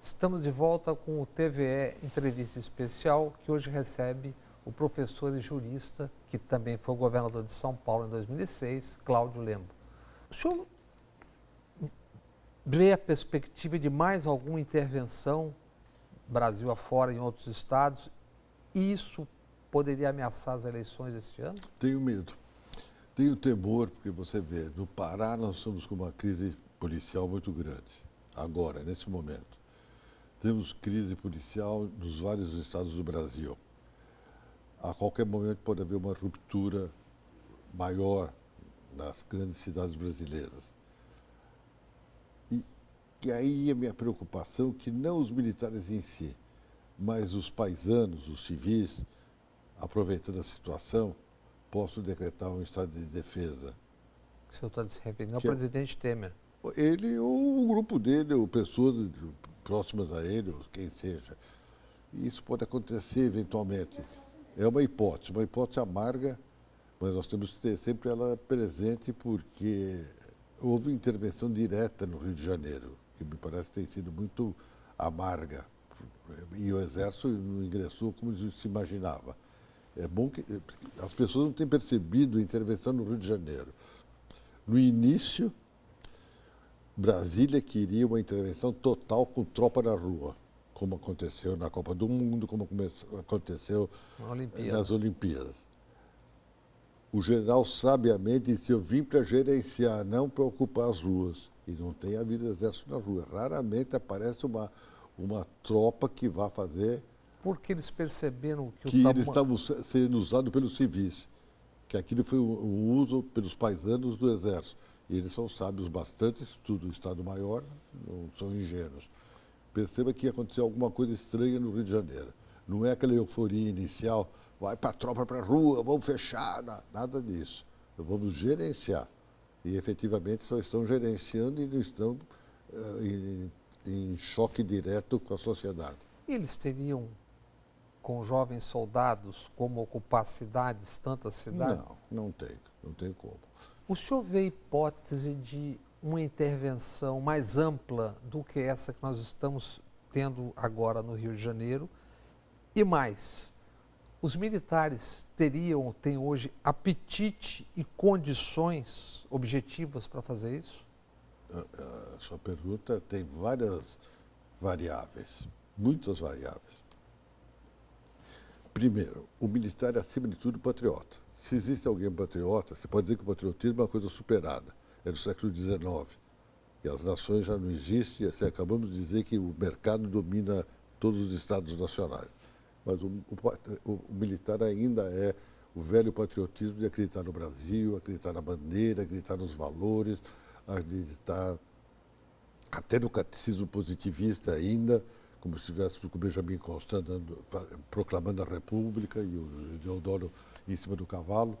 Estamos de volta com o TVE Entrevista Especial, que hoje recebe o professor e jurista, que também foi governador de São Paulo em 2006, Cláudio Lembo. O senhor vê a perspectiva de mais alguma intervenção, Brasil afora, em outros estados, e isso poderia ameaçar as eleições este ano? Tenho medo. Tenho temor, porque você vê, no Pará nós estamos com uma crise policial muito grande, agora, nesse momento. Temos crise policial nos vários estados do Brasil. A qualquer momento pode haver uma ruptura maior nas grandes cidades brasileiras. E aí a minha preocupação é que não os militares em si, mas os paisanos, os civis, aproveitando a situação, possam decretar um estado de defesa. O senhor está se referindo ao presidente Temer. Ele ou o grupo dele, ou pessoas próximas a ele, ou quem seja. E isso pode acontecer eventualmente. É uma hipótese amarga, mas nós temos que ter sempre ela presente, porque houve intervenção direta no Rio de Janeiro, que me parece que tem sido muito amarga. E o Exército não ingressou como se imaginava. É bom que as pessoas não têm percebido a intervenção no Rio de Janeiro. No início, Brasília queria uma intervenção total com tropa na rua, como aconteceu na Copa do Mundo, como aconteceu nas Olimpíadas. O general sabiamente disse: eu vim para gerenciar, não para ocupar as ruas. E não tem havido exército na rua. Raramente aparece uma tropa que vá fazer... Porque eles perceberam que eles estavam sendo usados pelos civis, que aquilo foi um uso pelos paisanos do exército. E eles são sábios bastante, estudam o Estado-Maior, não são ingênuos. Perceba que aconteceu alguma coisa estranha no Rio de Janeiro. Não é aquela euforia inicial, vai para a tropa para a rua, vamos fechar, nada disso. Vamos gerenciar. E efetivamente só estão gerenciando e não estão em choque direto com a sociedade. E eles teriam, com jovens soldados, como ocupar cidades, tantas cidades? Não tem como. O senhor vê a hipótese de uma intervenção mais ampla do que essa que nós estamos tendo agora no Rio de Janeiro? E mais, os militares têm hoje apetite e condições objetivas para fazer isso? A sua pergunta tem várias variáveis, muitas variáveis. Primeiro, o militar é, acima de tudo, patriota. Se existe alguém patriota, você pode dizer que o patriotismo é uma coisa superada, é do século XIX. que as nações já não existem, assim, acabamos de dizer que o mercado domina todos os estados nacionais. Mas o militar ainda é o velho patriotismo de acreditar no Brasil, acreditar na bandeira, acreditar nos valores, acreditar até no catecismo positivista ainda, como se estivesse com o Benjamin Constant proclamando a República e o Deodoro em cima do cavalo.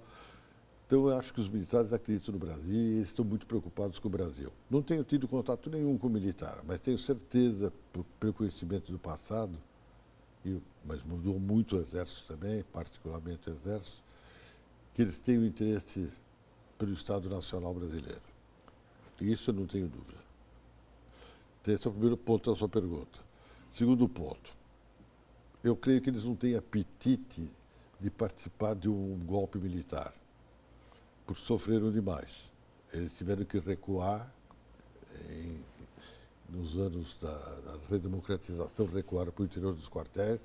Então, eu acho que os militares acreditam no Brasil e eles estão muito preocupados com o Brasil. Não tenho tido contato nenhum com o militar, mas tenho certeza, pelo conhecimento do passado, mas mudou muito o Exército também, particularmente o Exército, que eles têm o interesse pelo Estado Nacional Brasileiro. Isso eu não tenho dúvida. Esse é o primeiro ponto da sua pergunta. Segundo ponto, eu creio que eles não têm apetite de participar de um golpe militar, porque sofreram demais. Eles tiveram que recuar nos anos da redemocratização, recuaram para o interior dos quartéis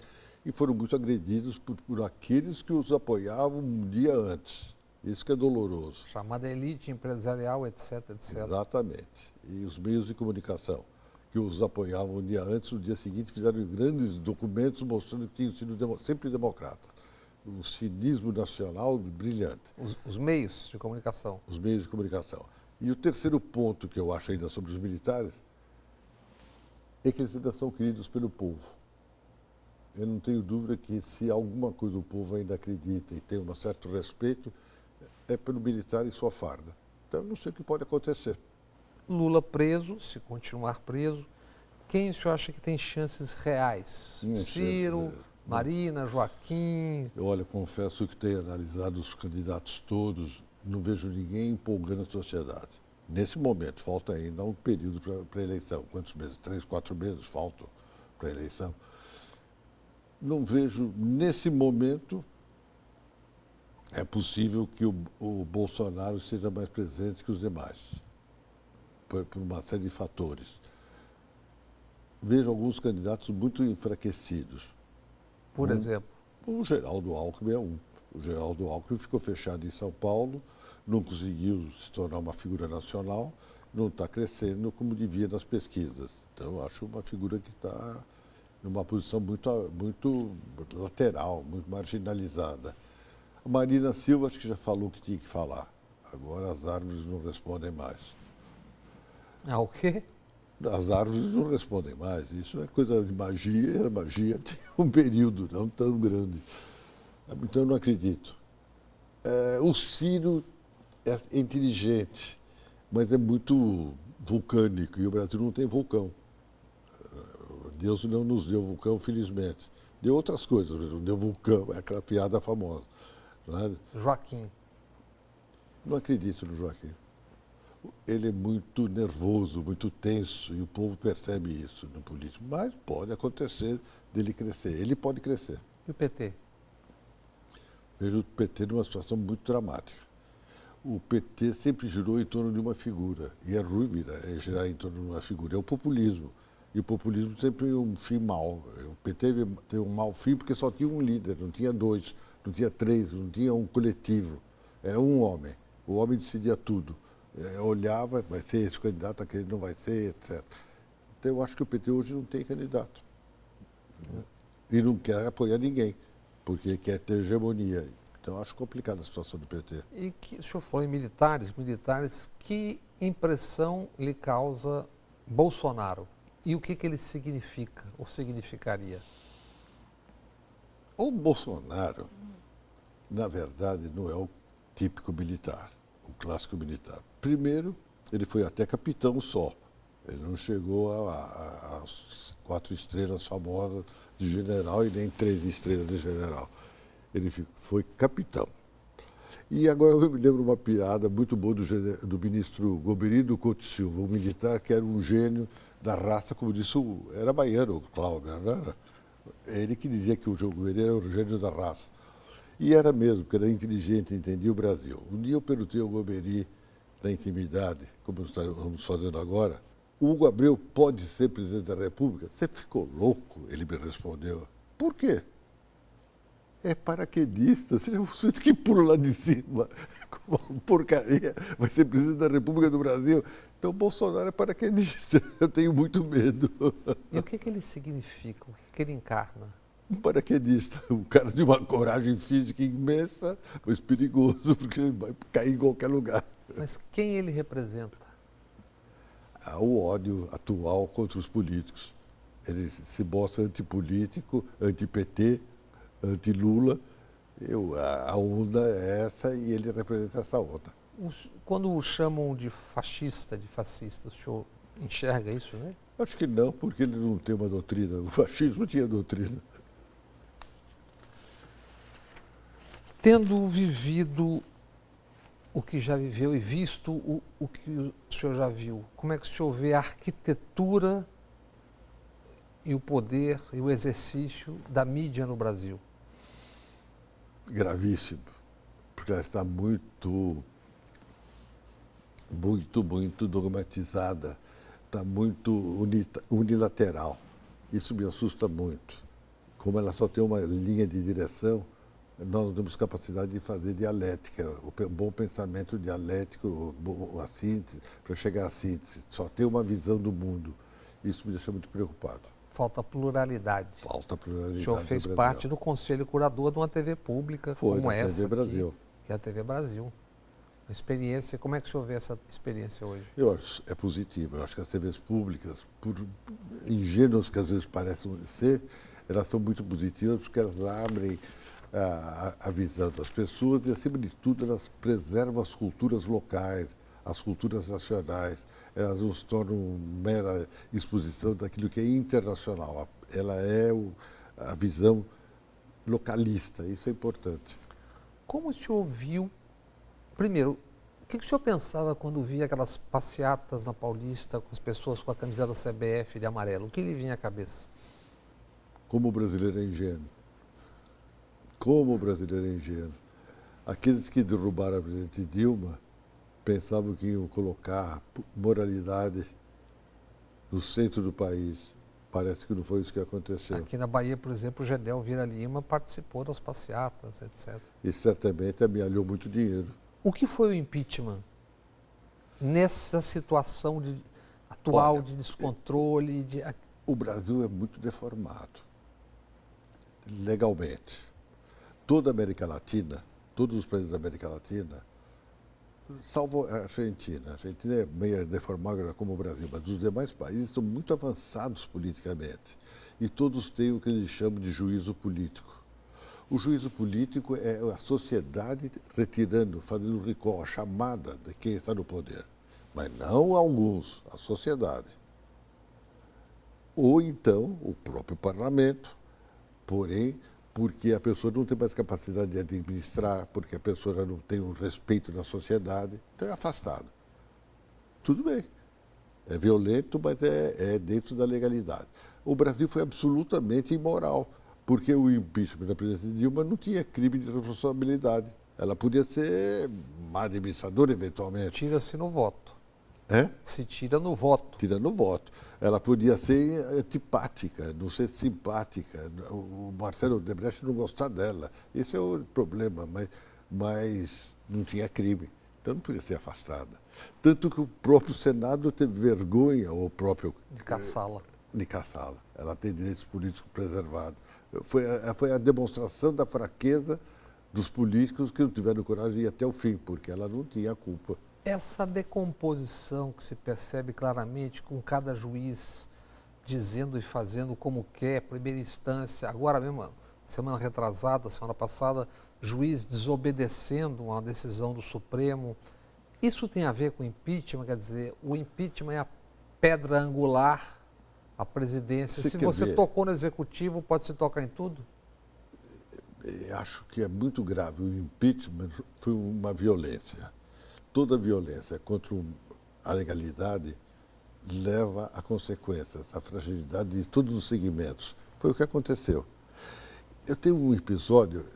e foram muito agredidos por aqueles que os apoiavam um dia antes. Isso que é doloroso. Chamada elite empresarial, etc, etc. Exatamente. E os meios de comunicação que os apoiavam um dia antes, no dia seguinte fizeram grandes documentos mostrando que tinham sido sempre democratas. Um cinismo nacional brilhante. Os meios de comunicação. Os meios de comunicação. E o terceiro ponto que eu acho ainda sobre os militares é que eles ainda são queridos pelo povo. Eu não tenho dúvida que se alguma coisa o povo ainda acredita e tem um certo respeito, é pelo militar e sua farda. Então eu não sei o que pode acontecer. Lula preso, se continuar preso, quem o senhor acha que tem chances reais? Ciro, Marina, Joaquim? Olha, confesso que tenho analisado os candidatos todos, não vejo ninguém empolgando a sociedade. Nesse momento, falta ainda um período para a eleição. Quantos meses? 3, 4 meses faltam para a eleição. Não vejo, nesse momento, é possível que o Bolsonaro seja mais presente que os demais, por uma série de fatores. Vejo alguns candidatos muito enfraquecidos. Por exemplo? O Geraldo Alckmin é um. O Geraldo Alckmin ficou fechado em São Paulo, não conseguiu se tornar uma figura nacional, não está crescendo como devia nas pesquisas. Então, eu acho uma figura que está numa posição muito lateral, muito marginalizada. A Marina Silva acho que já falou o que tinha que falar. Agora as árvores não respondem mais. Ah, o quê? As árvores não respondem mais. Isso é coisa de magia, e a magia tem um período não tão grande. Então, eu não acredito. O Ciro é inteligente, mas é muito vulcânico, e o Brasil não tem vulcão. Deus não nos deu vulcão, felizmente. Deu outras coisas, mas não deu vulcão, é aquela piada famosa. Não é? Joaquim. Não acredito no Joaquim. Ele é muito nervoso, muito tenso, e o povo percebe isso no político. Mas pode acontecer dele crescer. Ele pode crescer. E o PT? Vejo o PT numa situação muito dramática. O PT sempre girou em torno de uma figura, e é ruim girar em torno de uma figura. É o populismo. E o populismo sempre é um fim mau. O PT teve um mau fim porque só tinha um líder, não tinha dois, não tinha três, não tinha um coletivo. Era um homem. O homem decidia tudo. Olhava, vai ser esse candidato, aquele não vai ser, etc. Então, eu acho que o PT hoje não tem candidato. E não quer apoiar ninguém, porque quer ter hegemonia. Então, eu acho complicada a situação do PT. E o senhor falou em militares, que impressão lhe causa Bolsonaro? E o que ele significa, ou significaria? O Bolsonaro, na verdade, não é o típico militar, o clássico militar. Primeiro, ele foi até capitão só. Ele não chegou às 4 estrelas famosas de general e nem 3 estrelas de general. Ele foi capitão. E agora eu me lembro uma piada muito boa do ministro Goberido Couto Silva, um militar que era um gênio da raça, como disse era baiano, o Cláudio, não era? Ele que dizia que o Goberido era o gênio da raça. E era mesmo, porque era inteligente, entendia o Brasil. Um dia eu perguntei ao Goberi, na intimidade, como estamos fazendo agora, o Hugo Abreu pode ser presidente da República? Você ficou louco? Ele me respondeu. Por quê? É paraquedista, você é um sujeito que pula lá de cima, com uma porcaria, vai ser presidente da República do Brasil. Então, Bolsonaro é paraquedista, eu tenho muito medo. E o que ele significa? O que ele encarna? Um paraquedista, um cara de uma coragem física imensa, mas perigoso, porque ele vai cair em qualquer lugar. Mas quem ele representa? Há o ódio atual contra os políticos. Ele se mostra antipolítico, anti-PT, anti-Lula. A onda é essa e ele representa essa onda. Quando o chamam de fascista, de fascista, o senhor enxerga isso, né? Acho que não, porque ele não tem uma doutrina. O fascismo tinha doutrina. Tendo vivido o que já viveu e visto o que o senhor já viu, como é que o senhor vê a arquitetura e o poder e o exercício da mídia no Brasil? Gravíssimo, porque ela está muito dogmatizada, está muito unilateral. Isso me assusta muito. Como ela só tem uma linha de direção, nós não temos capacidade de fazer dialética, o bom pensamento dialético, a síntese, para chegar à síntese. Só ter uma visão do mundo. Isso me deixa muito preocupado. Falta pluralidade. Falta pluralidade. O senhor fez parte do conselho curador de uma TV pública como essa TV Brasil. aqui, que é a TV Brasil. Uma experiência, como é que o senhor vê essa experiência hoje? Eu acho é positivo. Eu acho que as TVs públicas, por ingênuas que às vezes parecem ser, elas são muito positivas porque elas abrem a visão das pessoas e, acima de tudo, elas preservam as culturas locais, as culturas nacionais. Elas não se tornam mera exposição daquilo que é internacional. Ela é a visão localista, isso é importante. Como o senhor viu, primeiro, o que o senhor pensava quando via aquelas passeatas na Paulista com as pessoas com a camiseta da CBF de amarelo? O que lhe vinha à cabeça? Como o brasileiro é ingênuo. Como o brasileiro é ingênuo. Aqueles que derrubaram a presidente Dilma pensavam que iam colocar moralidade no centro do país. Parece que não foi isso que aconteceu. Aqui na Bahia, por exemplo, o Gedel Vieira Lima participou das passeatas, etc. E certamente amealhou muito dinheiro. O que foi o impeachment nessa situação atual? Olha, de descontrole? O Brasil é muito deformado, legalmente. Toda a América Latina, todos os países da América Latina, salvo a Argentina é meio deformada como o Brasil, mas os demais países são muito avançados politicamente. E todos têm o que eles chamam de juízo político. O juízo político é a sociedade retirando, fazendo recall, a chamada de quem está no poder. Mas não alguns, a sociedade. Ou então o próprio parlamento, porém, porque a pessoa não tem mais capacidade de administrar, porque a pessoa já não tem um respeito da sociedade, então é afastado. Tudo bem, é violento, mas é dentro da legalidade. O Brasil foi absolutamente imoral, porque o impeachment da presidente Dilma não tinha crime de responsabilidade. Ela podia ser má administradora, eventualmente. Tira-se no voto. É? Se tira no voto. Tira no voto. Ela podia ser antipática, não ser simpática. O Marcelo Odebrecht não gostar dela. Esse é o problema, mas não tinha crime. Então não podia ser afastada. Tanto que o próprio Senado teve vergonha, o próprio... De caçá-la. De caçá-la. Ela tem direitos políticos preservados. Foi a demonstração da fraqueza dos políticos que não tiveram coragem de ir até o fim, porque ela não tinha culpa. Essa decomposição que se percebe claramente com cada juiz dizendo e fazendo como quer, primeira instância, agora mesmo, semana retrasada, semana passada, juiz desobedecendo uma decisão do Supremo. Isso tem a ver com o impeachment, quer dizer, o impeachment é a pedra angular, a presidência. Se você tocou no executivo, pode se tocar em tudo? Eu acho que é muito grave. O impeachment foi uma violência. Toda violência contra a legalidade leva a consequências, a fragilidade de todos os segmentos. Foi o que aconteceu. Eu tenho um episódio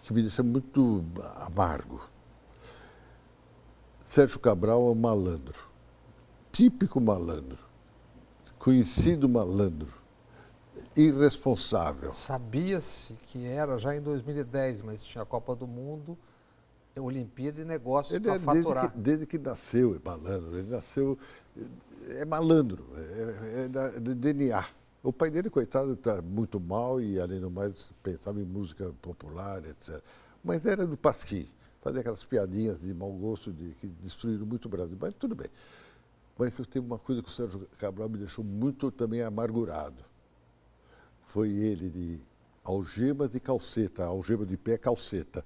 que me deixa muito amargo. Sérgio Cabral é um malandro, típico malandro, conhecido malandro. irresponsável. Sabia-se que era já em 2010, mas tinha a Copa do Mundo, a Olimpíada e negócios para faturar. Desde que nasceu, é malandro. Ele nasceu, é malandro, é de DNA. O pai dele, coitado, está muito mal e, além do mais, pensava em música popular, etc. Mas era do Pasquim, fazia aquelas piadinhas de mau gosto que destruíram muito o Brasil. Mas tudo bem. Mas eu tenho uma coisa que o Sérgio Cabral me deixou muito também amargurado. Foi ele de algema de calceta, algema de pé, calceta.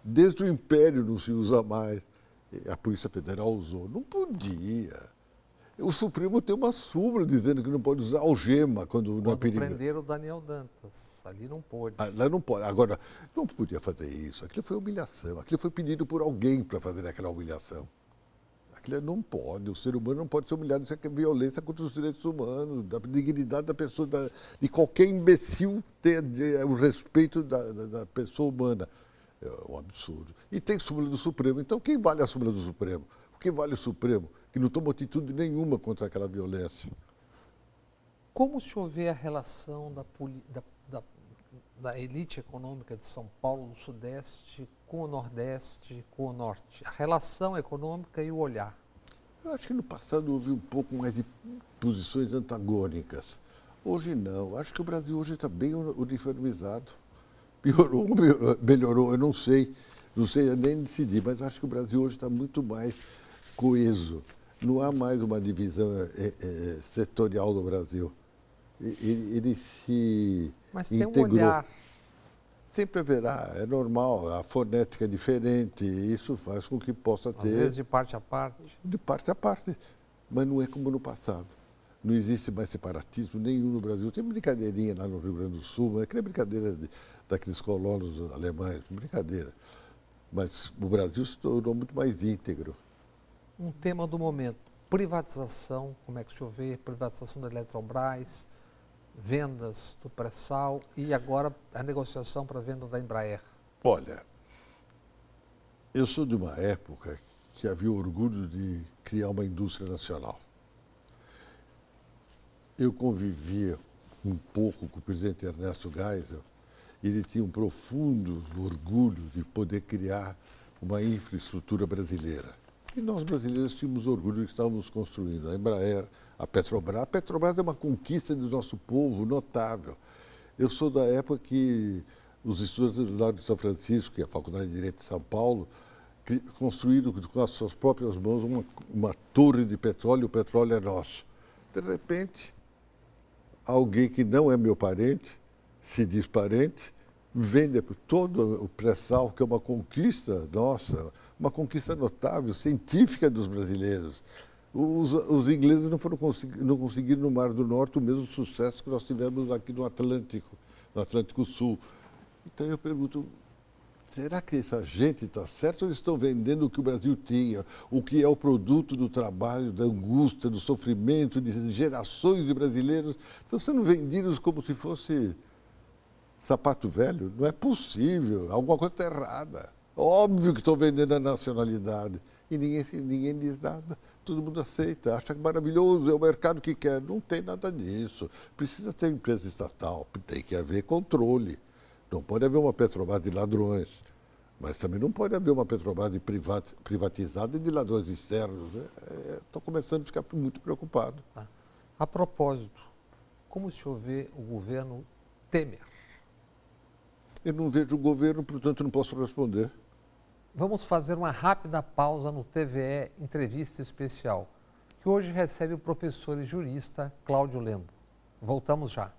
Desde o Império não se usa mais. A Polícia Federal usou. Não podia. O Supremo tem uma súmula dizendo que não pode usar algema quando não é perigoso. Prenderam o Daniel Dantas. Ali não pôde. Lá não pode. Agora, não podia fazer isso. Aquilo foi humilhação. Aquilo foi pedido por alguém para fazer aquela humilhação. Aquilo não pode. O ser humano não pode ser humilhado. Isso é violência contra os direitos humanos, da dignidade da pessoa, de qualquer imbecil ter o respeito da pessoa humana. É um absurdo. E tem súmula do Supremo. Então, quem vale a súmula do Supremo? O que vale o Supremo? Que não tomou atitude nenhuma contra aquela violência. Como o senhor vê a relação da elite econômica de São Paulo, do Sudeste, com o Nordeste, com o Norte? A relação econômica e o olhar. Eu acho que no passado houve um pouco mais de posições antagônicas. Hoje não. Acho que o Brasil hoje está bem uniformizado. Piorou, melhorou, eu não sei nem decidir, mas acho que o Brasil hoje está muito mais coeso. Não há mais uma divisão setorial do Brasil. Ele se Mas tem integrou. um olhar. Sempre haverá, é normal, a fonética é diferente, isso faz com que possa ter... Às vezes de parte a parte. De parte a parte, mas não é como no passado. Não existe mais separatismo nenhum no Brasil. Tem brincadeirinha lá no Rio Grande do Sul, mas aquela brincadeira daqueles colonos alemães, brincadeira. Mas o Brasil se tornou muito mais íntegro. Um tema do momento, privatização, como é que o senhor vê? Privatização da Eletrobras, vendas do pré-sal e agora a negociação para a venda da Embraer. Olha, eu sou de uma época que havia orgulho de criar uma indústria nacional. Eu convivia um pouco com o presidente Ernesto Geisel e ele tinha um profundo orgulho de poder criar uma infraestrutura brasileira. E nós brasileiros tínhamos orgulho de que estávamos construindo a Embraer, a Petrobras. A Petrobras é uma conquista do nosso povo notável. Eu sou da época que os estudantes do Largo de São Francisco, que é a Faculdade de Direito de São Paulo, construíram com as suas próprias mãos uma torre de petróleo, o petróleo é nosso. De repente, alguém que não é meu parente, se diz parente, vende todo o pré-sal, que é uma conquista nossa, uma conquista notável, científica dos brasileiros. Os ingleses não conseguiram no Mar do Norte o mesmo sucesso que nós tivemos aqui no Atlântico Sul. Então eu pergunto, será que essa gente está certa ou eles estão vendendo o que o Brasil tinha, o que é o produto do trabalho, da angústia, do sofrimento de gerações de brasileiros? Estão sendo vendidos como se fosse sapato velho? Não é possível, alguma coisa está errada. Óbvio que estão vendendo a nacionalidade e ninguém diz nada. Todo mundo aceita, acha que maravilhoso, é o mercado que quer. Não tem nada disso. Precisa ter empresa estatal, tem que haver controle. Não pode haver uma Petrobras de ladrões, mas também não pode haver uma Petrobras privatizada e de ladrões externos. Estou começando a ficar muito preocupado. A propósito, como o senhor vê o governo Temer? Eu não vejo o governo, portanto não posso responder. Vamos fazer uma rápida pausa no TVE Entrevista Especial, que hoje recebe o professor e jurista Cláudio Lembo. Voltamos já.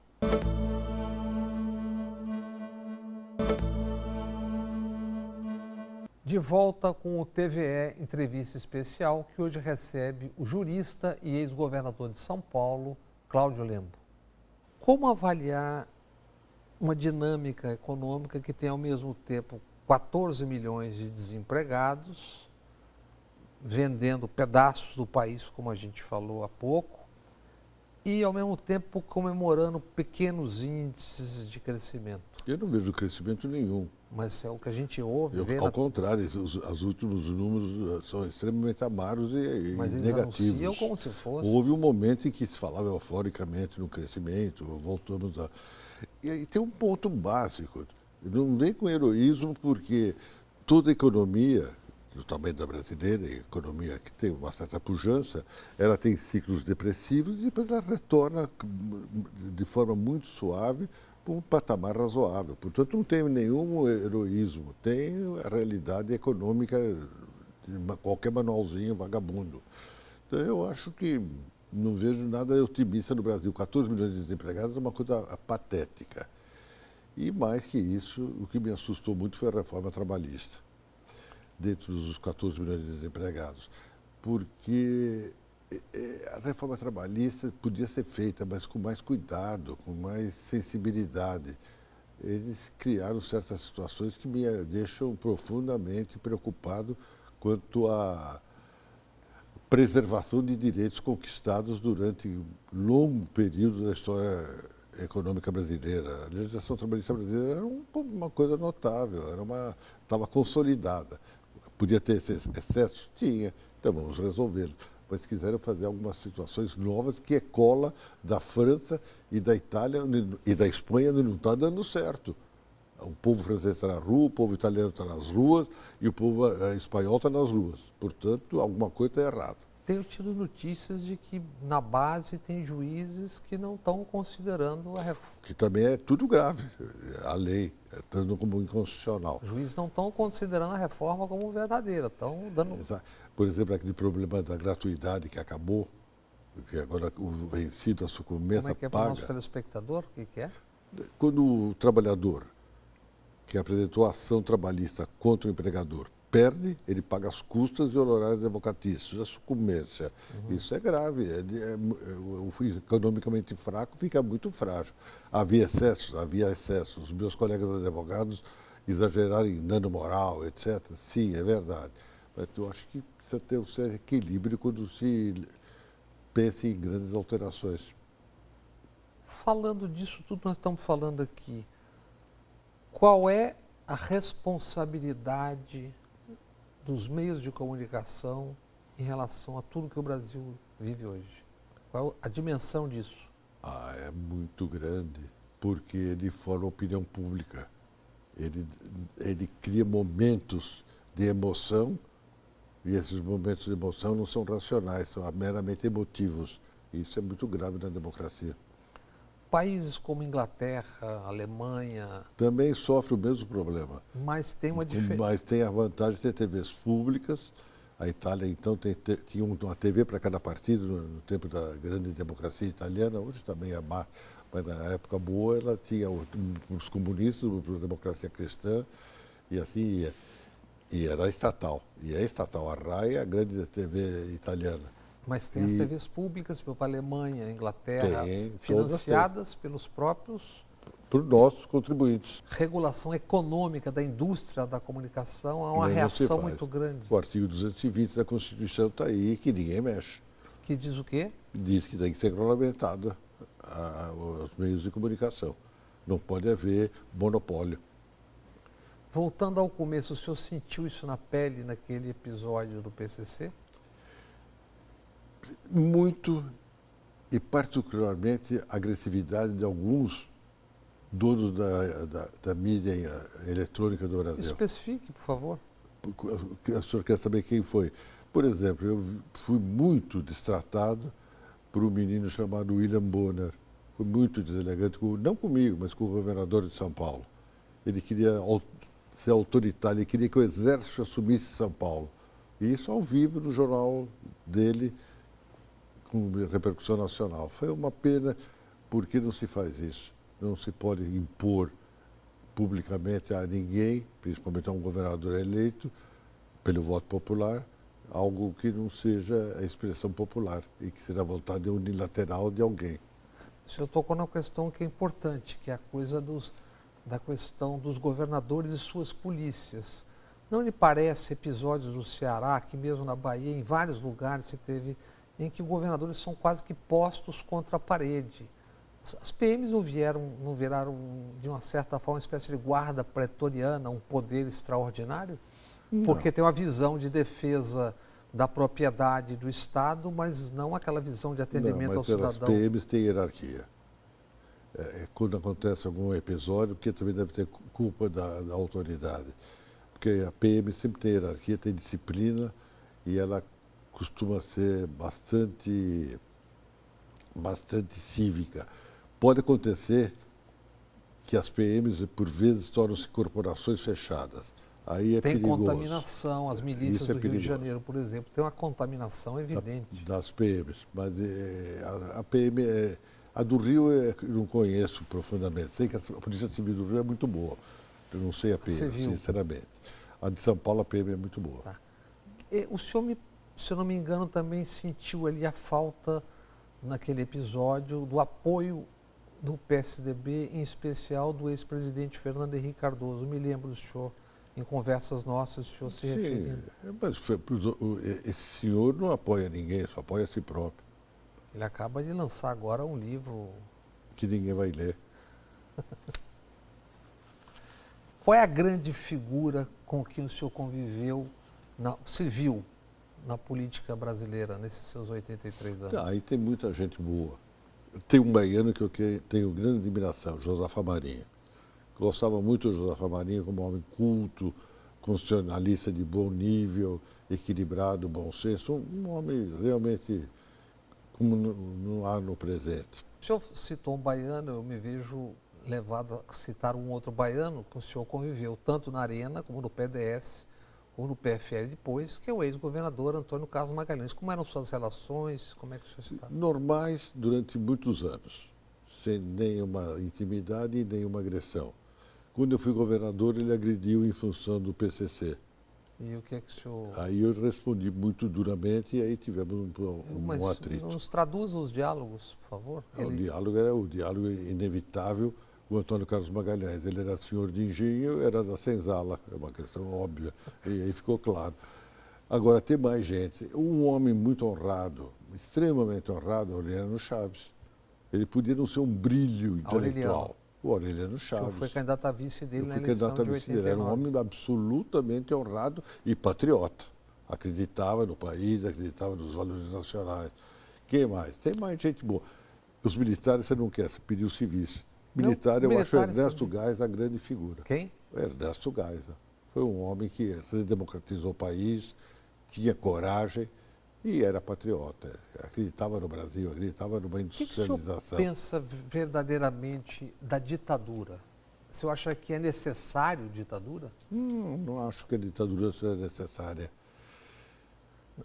De volta com o TVE Entrevista Especial, que hoje recebe o jurista e ex-governador de São Paulo, Cláudio Lembo. Como avaliar uma dinâmica econômica que tem ao mesmo tempo 14 milhões de desempregados, vendendo pedaços do país, como a gente falou há pouco, E, ao mesmo tempo, comemorando pequenos índices de crescimento. Eu não vejo crescimento nenhum. Mas é o que a gente ouve. Ao contrário, os últimos números são extremamente amargos e mas eles negativos. anunciam como se fosse. Houve um momento em que se falava euforicamente no crescimento, voltamos a... E aí tem um ponto básico. Não vem com heroísmo, porque toda economia, do tamanho da brasileira, economia que tem uma certa pujança, ela tem ciclos depressivos e depois ela retorna de forma muito suave para um patamar razoável. Portanto, não tem nenhum heroísmo, tem a realidade econômica de qualquer manualzinho vagabundo. Então, eu acho que não vejo nada otimista no Brasil. 14 milhões de desempregados é uma coisa patética. E mais que isso, o que me assustou muito foi a reforma trabalhista, dentro dos 14 milhões de desempregados. Porque a reforma trabalhista podia ser feita, mas com mais cuidado, com mais sensibilidade. Eles criaram certas situações que me deixam profundamente preocupado quanto à preservação de direitos conquistados durante um longo período da história econômica brasileira. A legislação trabalhista brasileira era uma coisa notável, estava consolidada. Podia ter excessos? Tinha, então vamos resolvê-lo. Mas quiseram fazer algumas situações novas que é cola da França e da Itália e da Espanha onde não está dando certo. O povo francês está na rua, o povo italiano está nas ruas e o povo espanhol está nas ruas. Portanto, alguma coisa está errada. Tenho tido notícias de que na base tem juízes que não estão considerando a reforma. Que também é tudo grave, a lei, estando como inconstitucional. Os juízes não estão considerando a reforma como verdadeira, estão dando... Por exemplo, aquele problema da gratuidade que acabou, que agora o vencido, a sucumbência paga. Como é que é para o nosso telespectador? O que é? Quando o trabalhador que apresentou a ação trabalhista contra o empregador perde, ele paga as custas e honorários advocatícios, a sucumbência. Isso é grave, o economicamente fraco fica muito frágil. Havia excessos. Os meus colegas advogados exageraram em dano moral, etc. Sim, é verdade. Mas eu acho que precisa ter um certo equilíbrio quando se pensa em grandes alterações. Falando disso tudo nós estamos falando aqui, qual é a responsabilidade dos meios de comunicação em relação a tudo que o Brasil vive hoje? Qual é a dimensão disso? É muito grande, porque ele forma opinião pública. Ele cria momentos de emoção, e esses momentos de emoção não são racionais, são meramente emotivos. Isso é muito grave na democracia. Países como Inglaterra, Alemanha... Também sofrem o mesmo problema. Mas tem uma diferença. Mas tem a vantagem de ter TVs públicas. A Itália, então, tinha uma TV para cada partido no tempo da grande democracia italiana. Hoje também é má, mas na época boa ela tinha os comunistas, a democracia cristã, e assim ia. E era estatal. E é estatal. A RAI é a grande TV italiana. Mas tem as TVs públicas, para a Alemanha, Inglaterra, financiadas pelos próprios... Por nossos contribuintes. Regulação econômica da indústria da comunicação, há uma reação muito grande. O artigo 220 da Constituição está aí, que ninguém mexe. Que diz o quê? Diz que tem que ser regulamentada os meios de comunicação. Não pode haver monopólio. Voltando ao começo, o senhor sentiu isso na pele naquele episódio do PCC? Muito, e particularmente a agressividade de alguns donos da mídia eletrônica do Brasil. Especifique, por favor. O senhor quer saber quem foi? Por exemplo, eu fui muito destratado por um menino chamado William Bonner. Foi muito deselegante, não comigo, mas com o governador de São Paulo. Ele queria ser autoritário, ele queria que o exército assumisse São Paulo. E isso ao vivo no jornal dele, com repercussão nacional. Foi uma pena, porque não se faz isso. Não se pode impor publicamente a ninguém, principalmente a um governador eleito, pelo voto popular, algo que não seja a expressão popular e que seja a vontade unilateral de alguém. O senhor tocou na questão que é importante, que é a coisa da questão dos governadores e suas polícias. Não lhe parece episódios no Ceará, que mesmo na Bahia, em vários lugares se teve em que governadores são quase que postos contra a parede. As PMs não viraram, de uma certa forma, uma espécie de guarda pretoriana, um poder extraordinário? Não. Porque tem uma visão de defesa da propriedade do Estado, mas não aquela visão de atendimento ao cidadão. As PMs têm hierarquia. Quando acontece algum episódio, porque também deve ter culpa da autoridade. Porque a PM sempre tem hierarquia, tem disciplina e ela costuma ser bastante cívica. Pode acontecer que as PMs, por vezes, tornam-se corporações fechadas. Aí é perigoso. Tem contaminação, as milícias do Rio de Janeiro, por exemplo, tem uma contaminação evidente. Das PMs, mas a PM, a do Rio eu não conheço profundamente. Sei que a Polícia Civil do Rio é muito boa. Eu não sei a PM, sinceramente. A de São Paulo, a PM é muito boa. Tá. O senhor, se eu não me engano, também sentiu ali a falta, naquele episódio, do apoio do PSDB, em especial do ex-presidente Fernando Henrique Cardoso. Eu me lembro do senhor, em conversas nossas, o senhor se referindo. Mas esse senhor não apoia ninguém, só apoia a si próprio. Ele acaba de lançar agora um livro... que ninguém vai ler. Qual é a grande figura com quem o senhor conviveu, se viu na política brasileira nesses seus 83 anos? Aí tem muita gente boa. Tem um baiano que eu tenho grande admiração, Josafá Marinho. Gostava muito do Josafá Marinho como homem culto, constitucionalista de bom nível, equilibrado, bom senso, um homem realmente como não há no presente. O senhor citou um baiano, eu me vejo levado a citar um outro baiano que o senhor conviveu, tanto na Arena, como no PDS, como no PFL depois, que é o ex-governador Antônio Carlos Magalhães. Como eram suas relações? Como é que o senhor citava? Normais durante muitos anos, sem nenhuma intimidade e nenhuma agressão. Quando eu fui governador, ele agrediu em função do PCC. E o que é que o senhor... Aí eu respondi muito duramente e aí tivemos um atrito. Nos traduza os diálogos, por favor. O diálogo era o diálogo inevitável. O Antônio Carlos Magalhães, ele era senhor de engenho, eu era da senzala, é uma questão óbvia, e aí ficou claro. Agora, tem mais gente. Um homem muito honrado, extremamente honrado, Aureliano Chaves. Ele podia não ser um brilho intelectual. O Aureliano Chaves. O senhor foi candidato a vice dele na eleição de 89. Era um homem absolutamente honrado e patriota. Acreditava no país, acreditava nos valores nacionais. Quem mais? Tem mais gente boa. Os militares você não quer, você pediu civis. Militar, eu acho Ernesto Geisel a grande figura. Quem? Ernesto Geisel. Foi um homem que redemocratizou o país, tinha coragem e era patriota. Acreditava no Brasil, acreditava numa industrialização. O que o senhor pensa verdadeiramente da ditadura? O senhor acha que é necessário ditadura? Não acho que a ditadura seja necessária.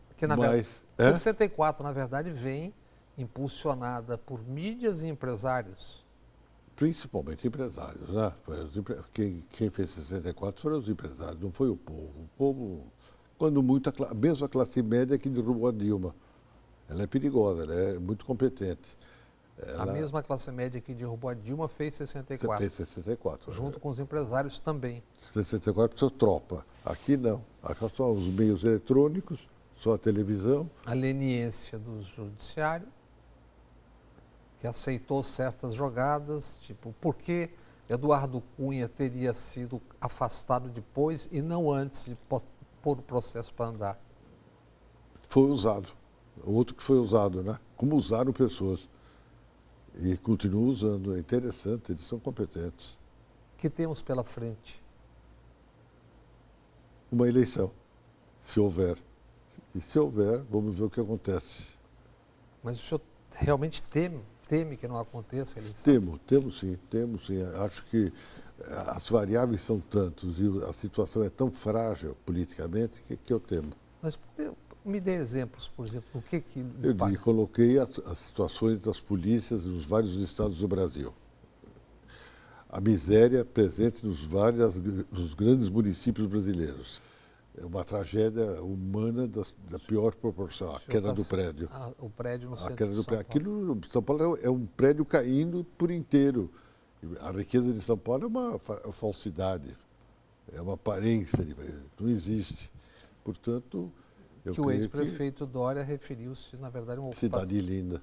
Porque, Mas, 64, na verdade, vem impulsionada por mídias e empresários. Principalmente empresários, né? Quem fez 64 foram os empresários, não foi o povo. O povo, quando muito, mesmo a classe média que derrubou a Dilma. Ela é perigosa, ela é muito competente. A mesma classe média que derrubou a Dilma fez 64. Fez 64. Junto com os empresários também. 64 precisou tropa. Aqui não. Aqui só os meios eletrônicos, só a televisão. A leniência do judiciário, que aceitou certas jogadas, tipo, por que Eduardo Cunha teria sido afastado depois e não antes de pôr o processo para andar? Foi usado. Outro que foi usado, né? Como usaram pessoas. E continuam usando. É interessante, eles são competentes. O que temos pela frente? Uma eleição, se houver. E se houver, vamos ver o que acontece. Mas o senhor realmente teme que não aconteça a eleição? Temos sim. Acho que as variáveis são tantas e a situação é tão frágil politicamente que eu temo. Mas me dê exemplos, por exemplo, o que Eu coloquei as situações das polícias nos vários estados do Brasil. A miséria presente nos grandes municípios brasileiros. É uma tragédia humana da pior proporção, a queda do prédio. O prédio no centro a queda do de São prédio. Aquilo, São Paulo é um prédio caindo por inteiro. A riqueza de São Paulo é uma falsidade, é uma aparência, não existe. Portanto, Que o ex-prefeito Dória referiu-se, na verdade, a uma ocupação. Cidade linda.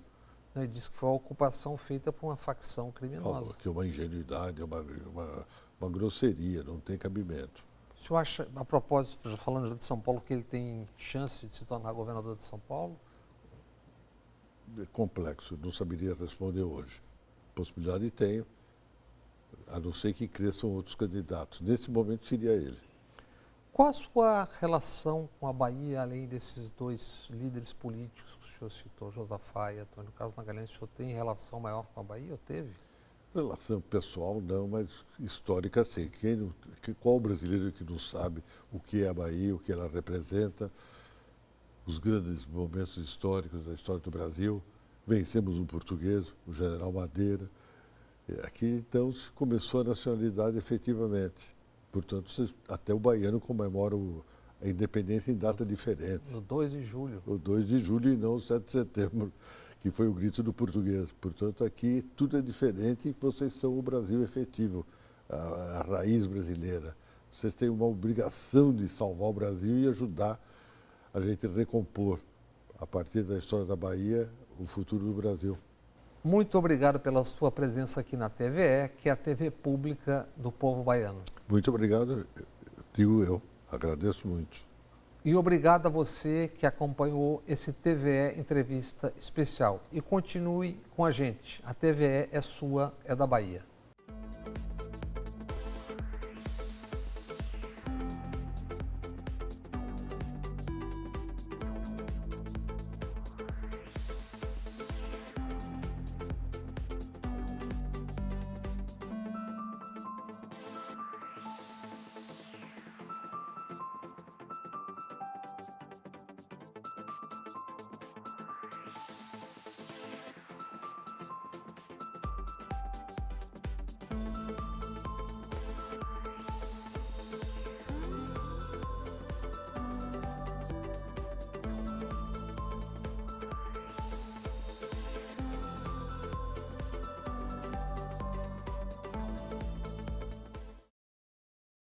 Ele disse que foi uma ocupação feita por uma facção criminosa. Falou que é uma ingenuidade, uma grosseria, não tem cabimento. O senhor acha, a propósito, falando de São Paulo, que ele tem chance de se tornar governador de São Paulo? É complexo, não saberia responder hoje. Possibilidade tenho, a não ser que cresçam outros candidatos. Nesse momento seria ele. Qual a sua relação com a Bahia, além desses dois líderes políticos que o senhor citou, Josafá e Antônio Carlos Magalhães? O senhor tem relação maior com a Bahia, ou teve? Relação pessoal não, mas histórica sim. Qual brasileiro que não sabe o que é a Bahia, o que ela representa, os grandes momentos históricos da história do Brasil. Vencemos um português, o general Madeira. Aqui então começou a nacionalidade efetivamente. Portanto, até o baiano comemora a independência em data diferente. No 2 de julho. O 2 de julho e não o 7 de setembro, que foi o grito do português. Portanto, aqui tudo é diferente e vocês são o Brasil efetivo, a raiz brasileira. Vocês têm uma obrigação de salvar o Brasil e ajudar a gente a recompor, a partir da história da Bahia, o futuro do Brasil. Muito obrigado pela sua presença aqui na TVE, que é a TV pública do povo baiano. Muito obrigado, digo eu. Agradeço muito. E obrigado a você que acompanhou esse TVE Entrevista Especial. E continue com a gente. A TVE é sua, é da Bahia.